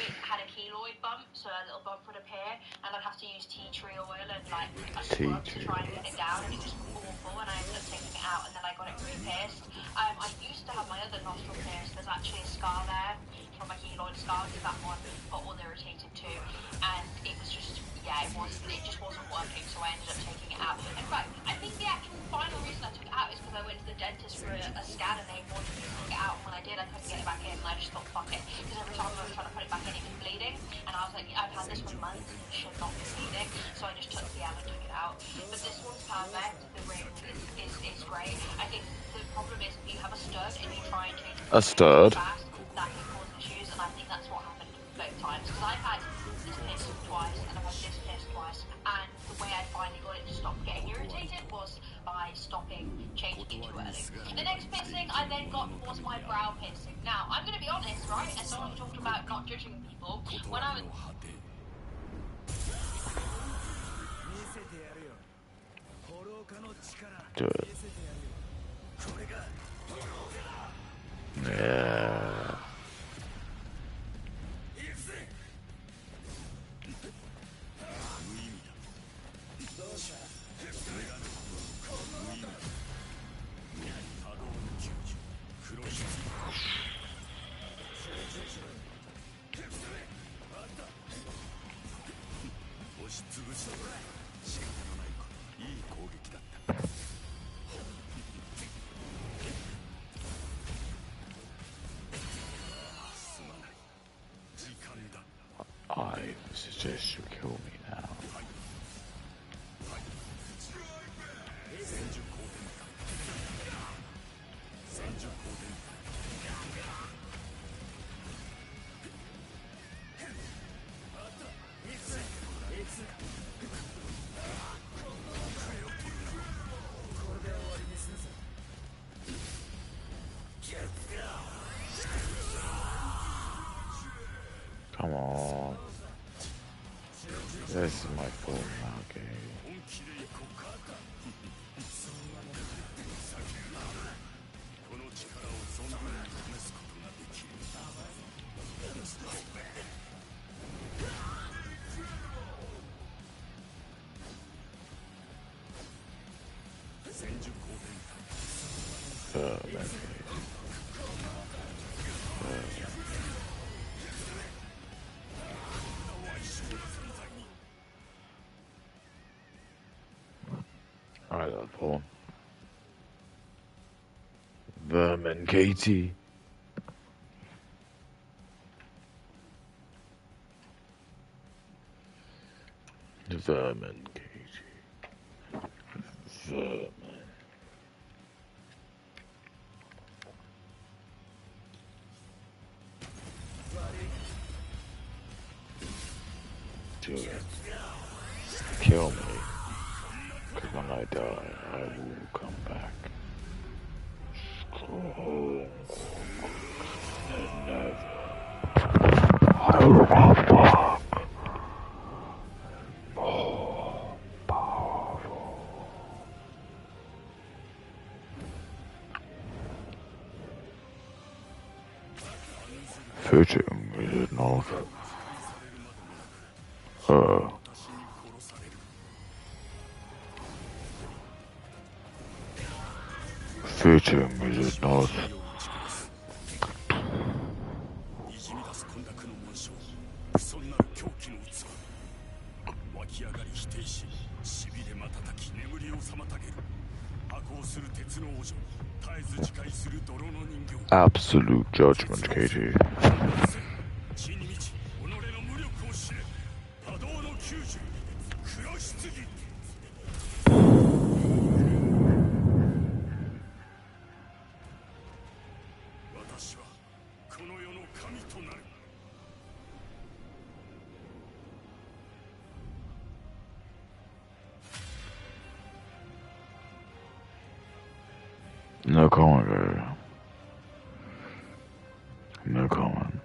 it had a keloid bump, so a little bump would appear, and I'd have to use tea tree oil and like a scrub to try and get it down, and it was awful, and I ended up taking it out, and then I got it re-pierced. I used to have my other nostril pierced. There's actually a scar there from a keloid scar, because that one got all irritated too, and it was just, yeah, it just wasn't working, so I ended up taking it out. In fact, I think the actual final reason I took it out is because I went to the dentist for a scan, and they wanted me to take it out, and when I did, I couldn't get it back in, and I just thought, fuck it, because every time I was trying to put it back in, it was bleeding, and I was like, I've had this for months, and it should not be bleeding, so I just took the L and took it out. But this one's perfect, the ring is great. I think the problem is if you have a stud and you try and change it fast, that can cause issues, and I think that's what happened both times, because I've had this pierced twice, and I've had this pierced twice, and the way I finally got it to stop getting irritated was by stopping changing it too early. The next piercing I then got was my brow piercing. Now, I'm going to be honest, right, as someone who talked about not judging people, when I was... Do it. Yeah. I suggest you kill me now. Come on. This is my fault now, okay? 本気で行こうかこの力を存分に試すことができる戦術後天 Alright, that's Paul. Vermin Katie. Vermin Katie. Vermin. Do it. Kill me. Because when I die, I will come back. Strong and never. I will come back. More powerful. Fitting, is it not? Fitting, is it not? にじみ出す混濁の紋章そんなる狂気の器湧き上がり否定ししびれ瞬き眠りを妨げる悪行する鉄の王女絶えず自戒する泥の人形 Absolute judgment, Katie. 地に満ち己の無力を知れ波動の九十黒棺 私はこの世の神となる No comment, girl. No comment.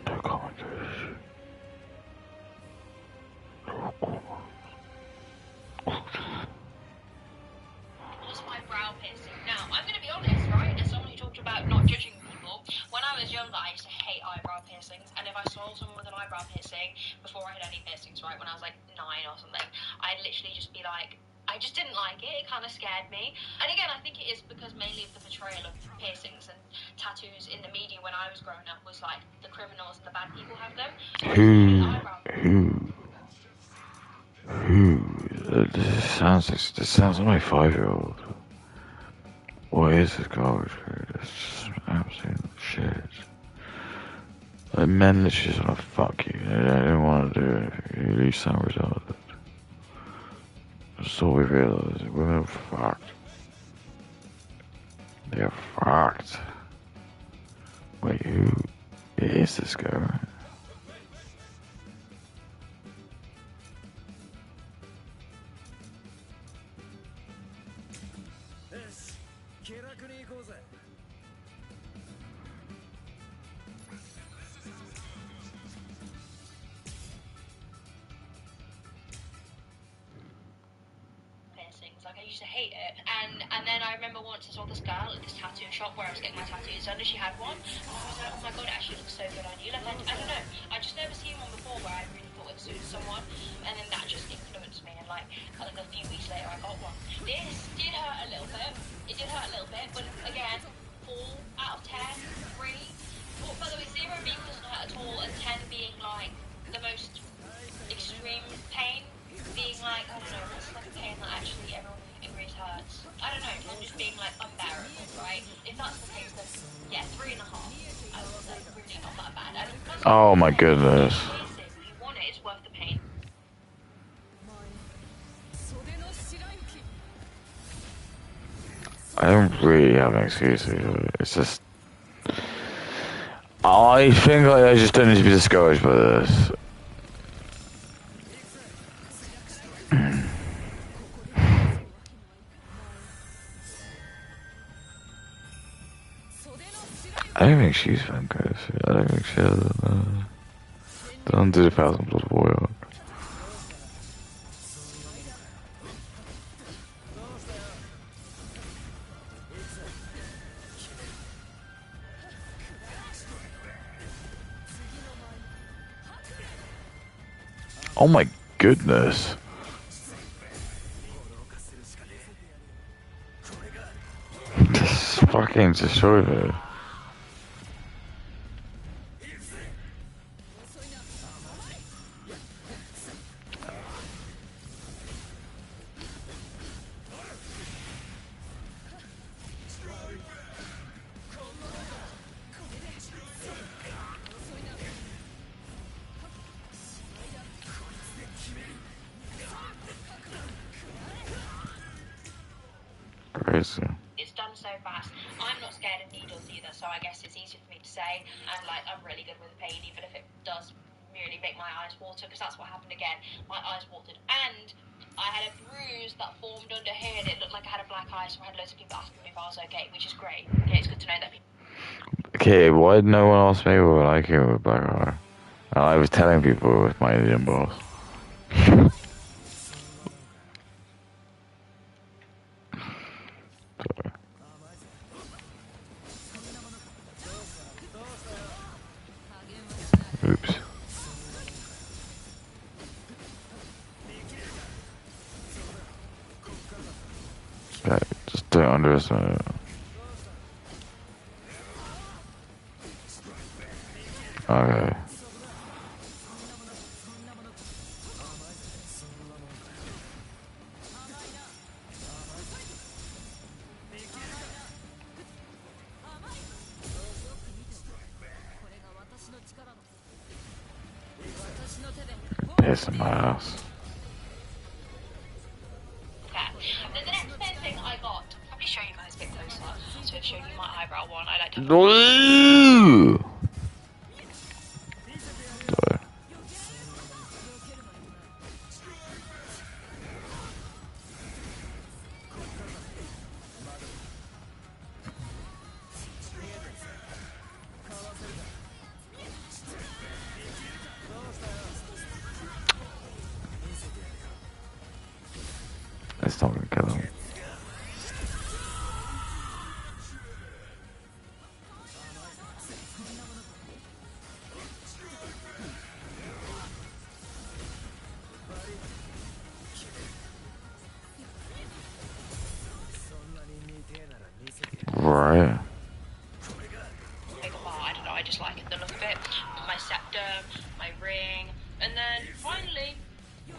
No comment, girl. No comment. Was my brow piercing. Now, I'm going to be honest, right? As someone who talked about not judging people, when I was younger, I used to hate eyebrow piercings. And if I saw someone with an eyebrow piercing, before I had any piercings, right, when I was like 9 or something, I'd literally just be like, I just didn't like it. It kind of scared me. And again, I think it is because mainly of the portrayal of piercings and tattoos in the media when I was growing up was like the criminals and the bad people have them. So I This sounds like my 5-year-old. What is this garbage? This is absolute shit. Like, men literally just want to fuck you. They don't want to do anything. You lose some result of it. So we realize women are fucked. They're fucked. Wait, who is this guy? Like I used to hate it, and then I remember once I saw this girl at this tattoo shop where I was getting my tattoos done, and she had one, and I was like, oh my god, it actually looks so good on you. Like I don't know, I just never seen one before where I really thought it suited someone, and then that just influenced me, and like a few weeks later I got one. This did hurt a little bit. It did hurt a little bit, but again, 4 out of 10, 3. Well, by the way, 0 being doesn't hurt at all, and 10 being like the most extreme pain. Being like, I don't know, what's like a pain that actually everyone agrees hurts. I don't know, I'm just being like unbearable, right? If that's the case, then yeah, 3.5. I would say really not that bad. And Oh my goodness. You want it, it's worth the pain. I don't really have an excuse. It's just. I think I just don't need to be discouraged by this. I don't think she's vampire. I don't think she has doesn't do the 1,000+ warrior. Oh my goodness. Just fucking destroyed it. Crazy. It's done so fast. I'm not scared of needles either, so I guess it's easier for me to say. And like, I'm really good with pain, even if it does really make my eyes water, because that's what happened again. My eyes watered, and I had a bruise that formed under here, and it looked like I had a black eye. So I had loads of people asking me if I was okay, which is great. Okay, it's good to know that people. Okay, why did no one ask me what I came with black eye? I was telling people with my Indian boss. Oops. Okay, just don't underestimate it. Okay. Pissing my ass. The next best thing I got, I'll probably show you guys a bit closer. So I'll show you my eyebrow one. I like to. Ooh! Sorry. It's not gonna kill him. Right. I don't know, I just like the look of it. My septum, my ring, and then finally,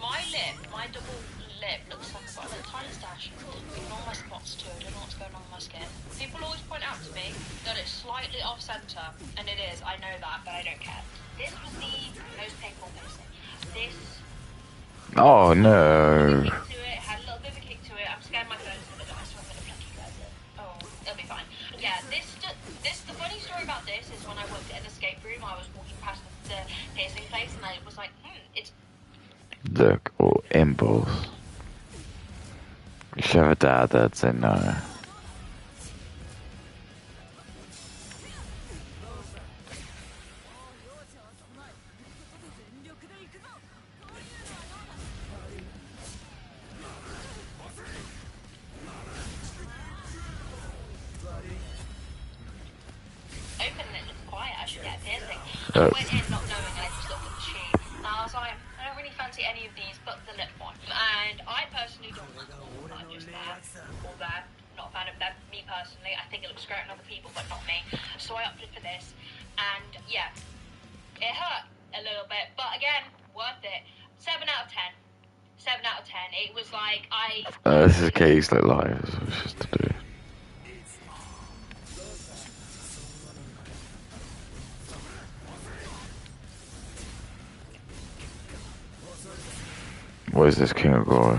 my lip, my double lip looks like I've got a little tiny stash. Ignore my spots too, I don't know what's going on with my skin. People always point out to me that it's slightly off center, and it is, I know that, but I don't care. This was the most painful piercing. This Oh no. kick to it, had a little bit of a kick to it. I'm scared my phone's gonna die, so I'm gonna plug you guys in. Oh, it'll be fine. Yeah, the funny story about this is when I worked at an escape room, I was walking past the piercing place, and I was like, it's. Look, or impulse. You should have a dad that'd say no. Open and it looked quiet. I should get a piercing. I went in not knowing, and I just looked at the machine. And I was like, I don't really fancy any of these but the lip one. And I personally don't like them all, not just that or that. Not a fan of them. Me personally, I think it looks great on other people, but not me. So I opted for this. And yeah, it hurt a little bit, but again, worth it. 7 out of 10. 7 out of 10. It was like This is Katie's like life. That's what she's to do. What is this King of Glory?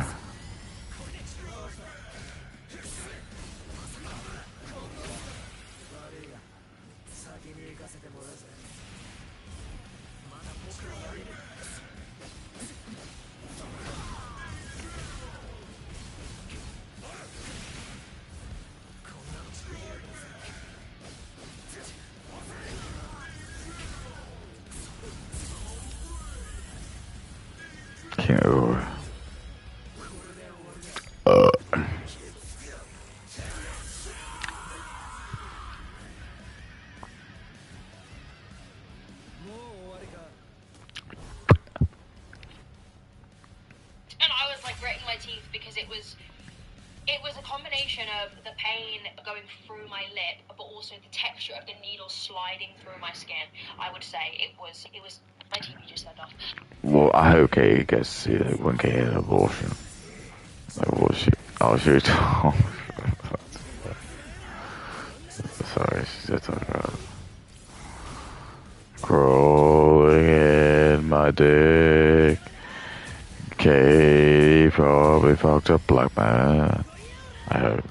going through my lip, but also the texture of the needle sliding through my skin. I would say it was. My TV just turned off. Well, I hope Katie gets to see that when Katie had an abortion. Like, what she... Oh, she was... Sorry, she said something about crawling in my dick. Katie probably fucked a black man. I hope.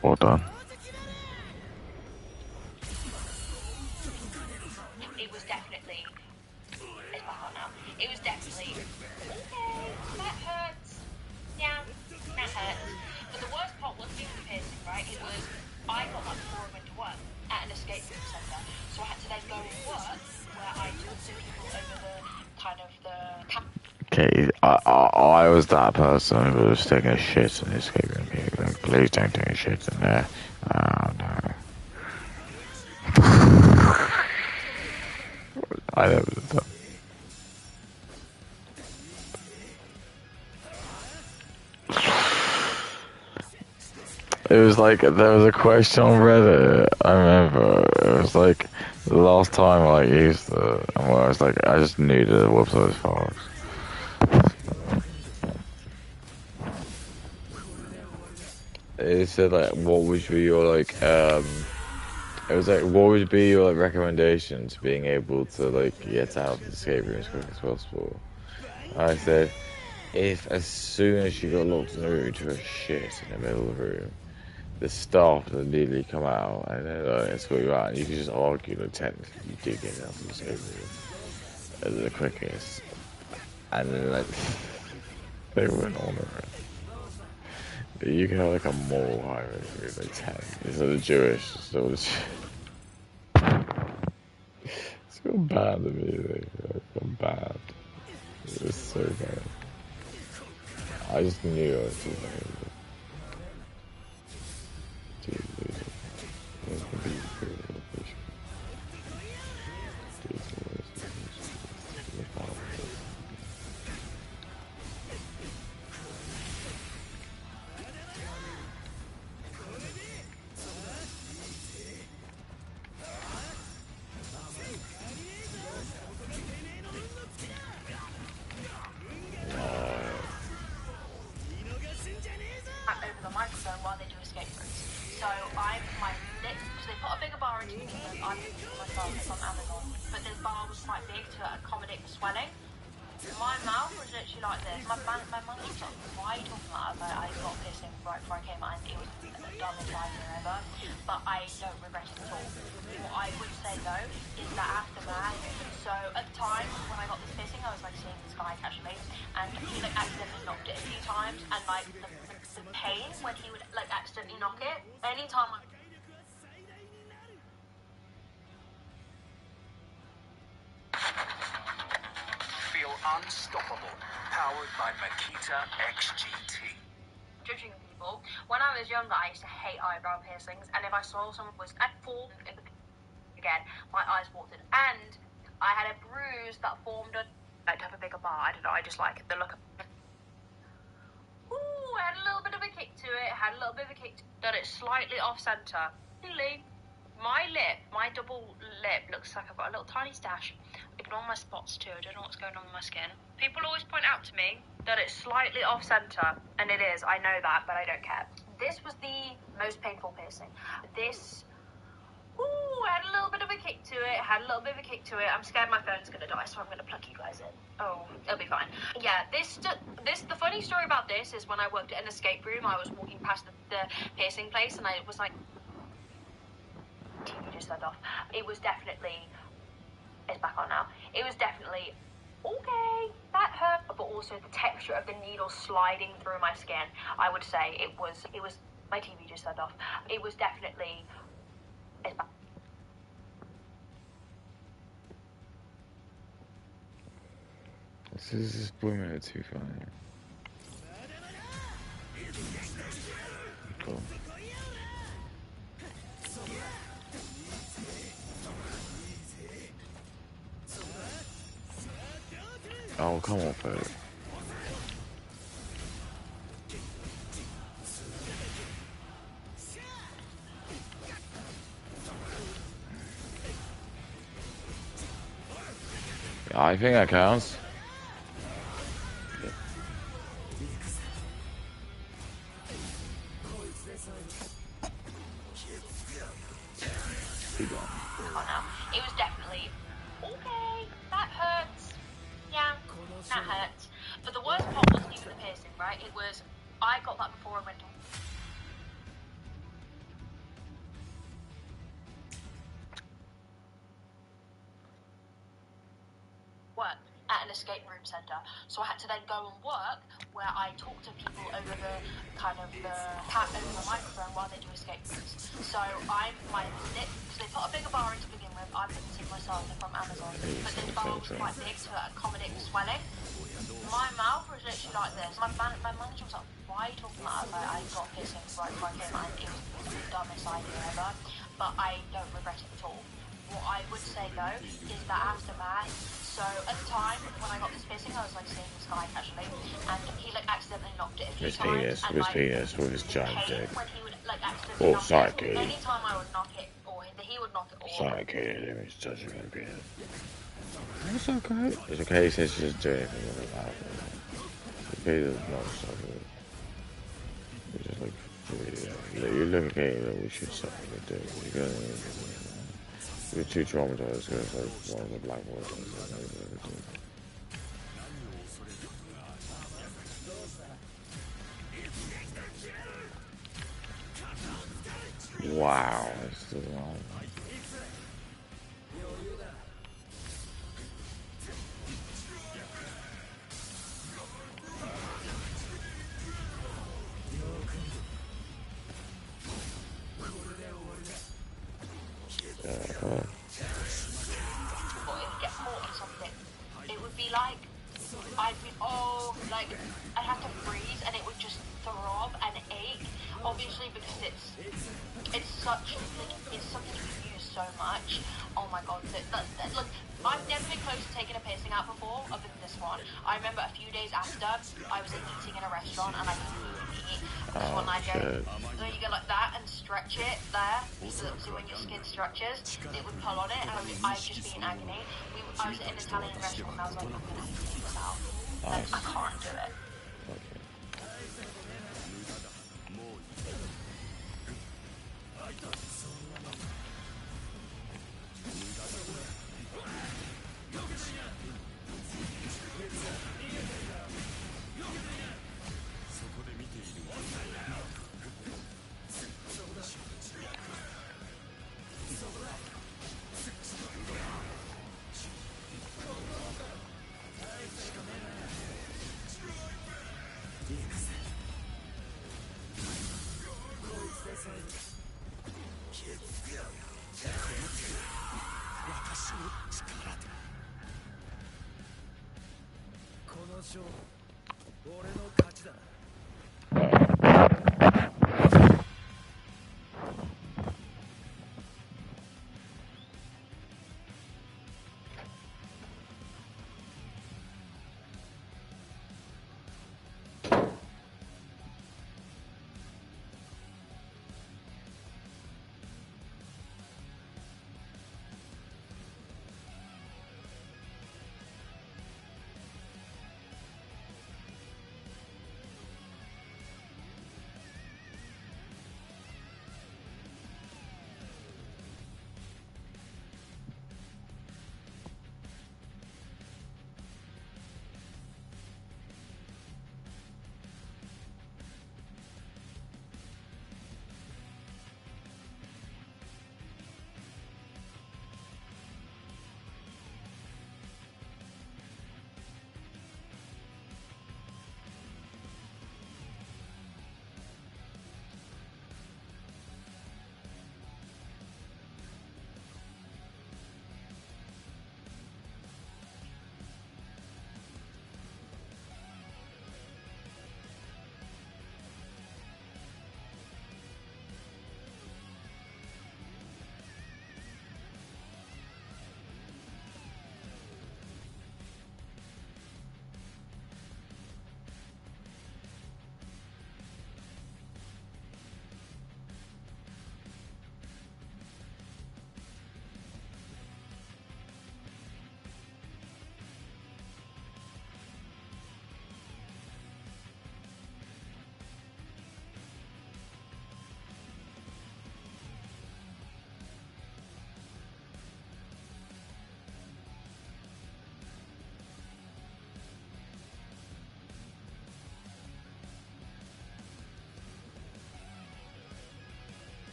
Well done. It was definitely. It's back on now. It was definitely. Okay, that hurts. Yeah, that hurts. But the worst part wasn't even the piercing, right? It was. I got that before I went to work at an escape room centre. So I had to then go to work where I talked to people over the kind of the. Okay, I was that person who was taking a shit in the escape room. Like, please don't take a shit in there. Oh no. I never did that. It was like, there was a question on Reddit, I remember. It was like, the last time I used it, and where I was like, I just knew that the website was false. It said like, what would be your like, it was like, what would be your like recommendation to being able to like get out of the escape room as quick as possible? I said, if as soon as you got locked in the room, you took a shit in the middle of the room, the staff would immediately come out and then escort you out, and you could just argue that technically you did get out of the escape room the quickest, and then like they went on it. You can have like a moral high rating, like 10. It's like the Jewish, so it's gone bad immediately. It's gone bad. It was so bad. I just knew I was too bad. Over the microphone while they do escape rooms. So my lips, so they put a bigger bar into me. I didn't do it myself, it's on Amazon. But the bar was quite big to accommodate the swelling. My mouth was literally like this. My mum was like, why are you talking about it? I got piercing right before I came out, and it was the dumbest idea ever. But I don't regret it at all. What I would say though is that after that, so at the time when I got this piercing, I was like seeing this guy actually, and he like accidentally knocked it a few times, and like the pain when he would like accidentally knock it, anytime I Feel unstoppable, powered by Makita XGT. judging people. When I was younger, I used to hate eyebrow piercings, and if I saw someone was at full again, my eyes watered, and I had a bruise that formed a. I'd have a bigger bar. I don't know. I just like the look of. Ooh, had a little bit of a kick to it. Had a little bit of a kick. Done it slightly off center. Really, my lip, my double lip looks like I've got a little tiny stash. Ignore my spots too. I don't know what's going on with my skin. People always point out to me that it's slightly off center, and it is. I know that, but I don't care. This was the most painful piercing. This. Ooh, had a little bit of a kick to it. Had a little bit of a kick to it. I'm scared my phone's gonna die, so I'm gonna plug you guys in. Oh, it'll be fine. Yeah, the funny story about this is when I worked at an escape room, I was walking past the piercing place, and I was like, TV just turned off. It was definitely. It's back on now. It was definitely. Okay, that hurt, but also the texture of the needle sliding through my skin. I would say it was. My TV just turned off. It was definitely. This is women too funny. Cool. Oh, come on, folks. I think that counts. Oh no, it was definitely okay. That hurts. Yeah, that hurts. But the worst part wasn't even the piercing, right? It was I got that before I went on. Work at an escape room centre, so I had to then go and work where I talk to people over the over the microphone while they do escape rooms. So my lip, because they put a bigger bar in to begin with. I put this in myself, they're from Amazon, but this bar was quite big to accommodate the swelling. My mouth was literally like this. My manager was like, "Why are you talking about that?" I got piercing right before I came out. It was the dumbest idea ever, but I don't regret it at all. What I would say though is that aftermath. So at the time when I got this piercing, I was like seeing this guy actually, and he like accidentally knocked it a few times. His penis with his giant dick. When he would like accidentally knock sorry, it. Katie. Anytime I would knock it, or he would knock it, or Sorry, Katie, I didn't mean to touch your penis. It's okay. It's okay, he says just do anything with it. The penis is not so good. It's just like, you look okay, we should stop what we do. You're too traumatized because like one of the black boys. Wow, that's the wrong. I'd have to freeze and it would just throb and ache. Obviously because it's something you use so much. Oh my god, look, I've never been close to taking a piercing out before, other than this one. I remember a few days after I was eating in a restaurant and I couldn't eat because when I you go like that and stretch it there, so when your skin stretches, it would pull on it, and I'd just be in agony. I was in an Italian restaurant and I was like, I'm gonna have to take this out. Like, I can't do it.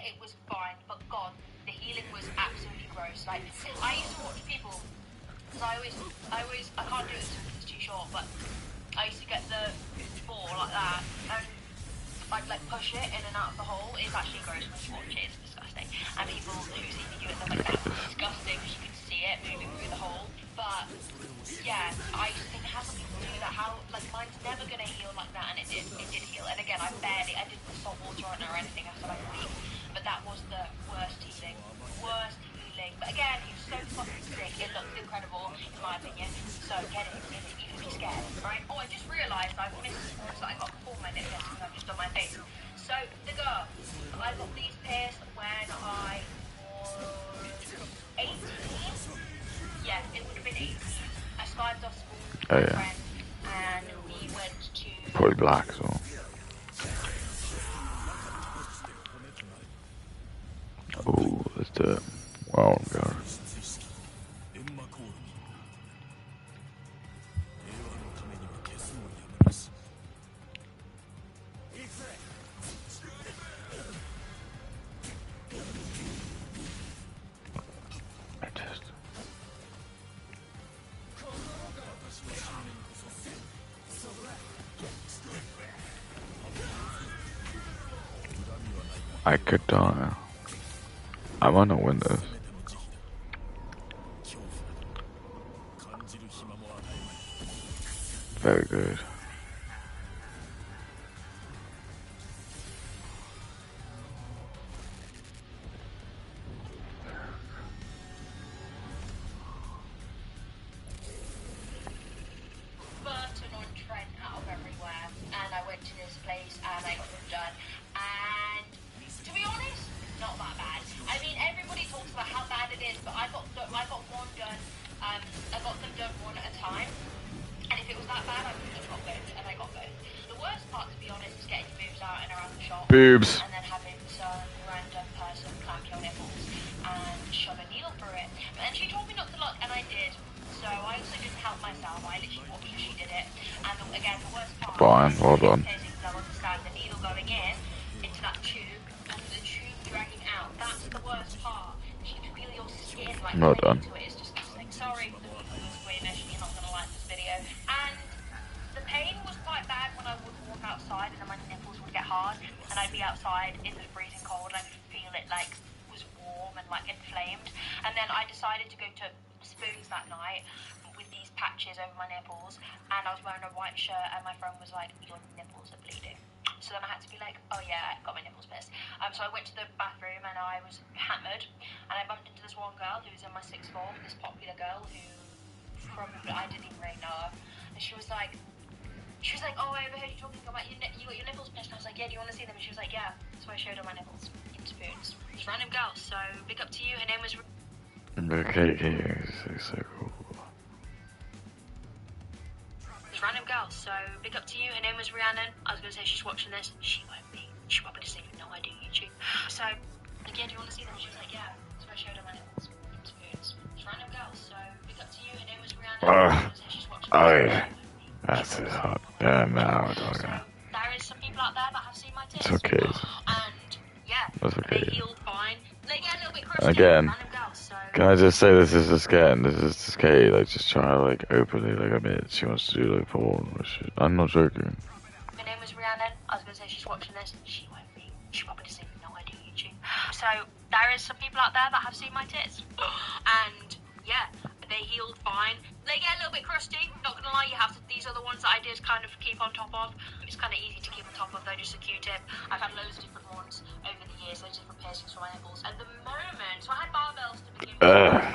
it was fine, but God, the healing was absolutely gross. Like, I used to watch people, because I can't do it because it's too short, but I used to get the ball like that, and I'd like push it in and out of the hole. It's actually gross when you watch it, it's disgusting. And people who see me do it, they're like, that's disgusting, because you can see it moving through the hole. But, yeah, I used to think, how can people do that? How, like, mine's never gonna heal like that, and it did heal. And again, I didn't put salt water on it or anything after like a week, but that was the worst healing. But again, he was so fucking sick, it looked incredible, in my opinion. So get it, you can be scared, right? Oh, I just realised I've missed the ones that I got before my lip piercing, I've just done my face. So, the girl, I got these pierced when I was 18. Yeah, it would have been 18. I skived off school with my friend, and we went to... Probably black as well. Oh, let's do it. Wow, God. I could die. I might not win this. Very good. Burton on Trent out of everywhere, and I went to this place and I got them done. And to be honest, not that bad. I mean, everybody talks about how bad it is, but I got one done. I got them done one at a time. And if it was that bad, I would have got both, and I got both. The worst part, to be honest, is getting your boobs out and around the shop. Boobs. And then having some random person clamp your nipples and shove a needle through it. And she told me not to look, and I did. So I also didn't help myself. I literally watched her, she did it. And again, the worst part... Fine, well done. I understand the needle going into that tube, and the tube dragging out. That's the worst part. You can feel your skin, like, Well done. into it. It's just like, sorry for the people who's squeamish, you're not going to like this video. And the pain was quite bad when I would walk outside and then my nipples would get hard and I'd be outside in the freezing cold and I could feel it like was warm and like inflamed. And then I decided to go to Spoons that night with these patches over my nipples, and I was wearing a white shirt and my friend was like, your nipples are bleeding. So then I had to be like, oh yeah, I got my nipples pierced. So I went to the bathroom and I was hammered, and I bumped into this one girl who was in my sixth form, this popular girl who probably I didn't even really know her, and she was like, oh, I overheard you talking about you got your nipples pierced. And I was like, yeah, do you want to see them? And she was like, yeah. So I showed her my nipples in Spoons. This random girl, so big up to you. Her name was... Okay, so cool. This random girl, so big up to you. Her name was Rhiannon. I was going to say she's watching this. She won't be. She probably doesn't even know I do YouTube. So, like, yeah, do you want to see them? She was like, yeah. So I showed her my nipples in Spoons. This random girl, so big up to you. Her name was Rhiannon. I was going to say she's watching this. Oh yeah. That's it. Hot. Damn, now we're talking. There is some people out there that have seen my tits. It's okay. And yeah, That's okay. they healed fine. They get a little bit crusty. Again, Random girl, so can I just say this is just Katie, like, just trying to, like, openly, like, admit she wants to do, like, porn or shit. I'm not joking. her name was Rhiannon. I was going to say she's watching this. She won't be. She probably doesn't even know I do YouTube. So there is some people out there that have seen my tits. And yeah, they healed fine. They get a little bit crusty, not gonna lie, you have to, these are the ones that I did kind of keep on top of. It's kind of easy to keep on top of, though, just a Q-tip. I've had loads of different ones over the years, loads of different piercings for my nipples. At the moment, so I had barbells to begin with.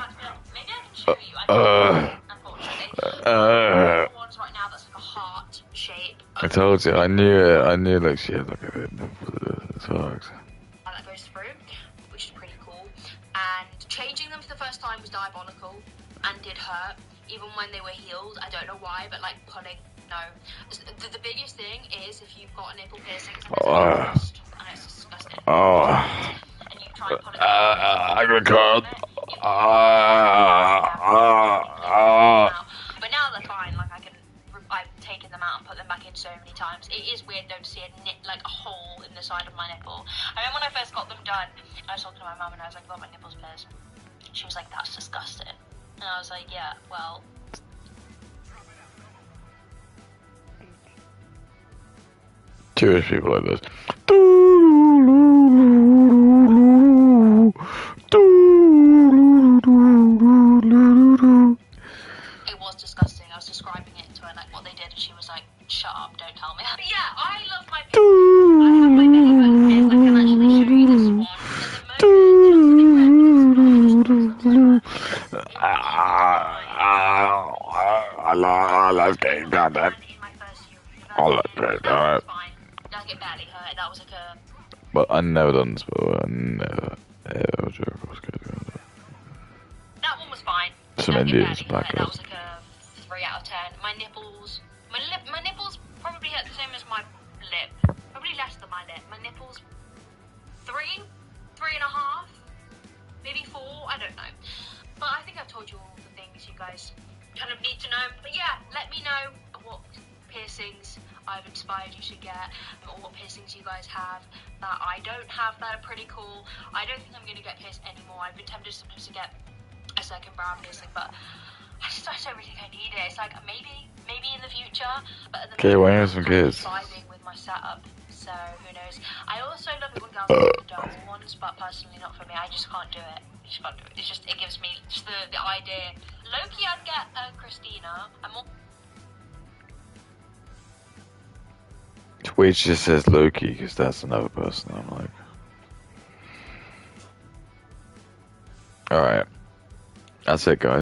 Maybe I can show you, I can't, unfortunately. The ones right now that's like a heart shape. I told you, I knew like she had like a bit of sucks. That goes through, which is pretty cool. And changing them for the first time was diabolical and did hurt. Even when they were healed, I don't know why, but like pulling, no. The biggest thing is if you've got a nipple piercing, and it's disgusting. And you try and pull it I got caught. But now they're fine, like I can I've taken them out and put them back in so many times. It is weird though to see like a hole in the side of my nipple. I remember when I first got them done, I was talking to my mum and I was like, "I got my nipples pierced." She was like, "That's disgusting," and I was like, "Yeah, well." Jewish people like this. It was disgusting. I was describing it to her, like what they did, and she was like, "Shut up, don't tell me." But yeah, I love my pictures. I have my belly button pierced. I can actually show you this one. I love getting done then. I love it, alright. Like it barely hurt. That was like a. But I never done this before. I never, ever joke. That one was fine. Some Like, it Indians, barely hurt. black That girls. was like a 3 out of 10. My nipples, my nipples probably hurt the same as my lip. Probably less than my lip. My nipples, 3, 3.5, maybe 4. I don't know. But I think I've told you all the things you guys kind of need to know. But yeah, let me know what piercings I've inspired you to get, or what piercings you guys have that I don't have that are pretty cool. I don't think I'm going to get pierced anymore. I've been tempted sometimes to get a second brow piercing, but I don't really think I need it. It's like maybe in the future, but at the Okay, when you have moment, some I'm kids. vibing with my setup, so who knows. I also love it when girls do the dermal ones, but personally not for me. I just can't do it. It's just it gives me just the idea. Loki, I'd get Christina. I'm more. Twitch just says Loki because that's another person. I'm like, alright. That's it, guys.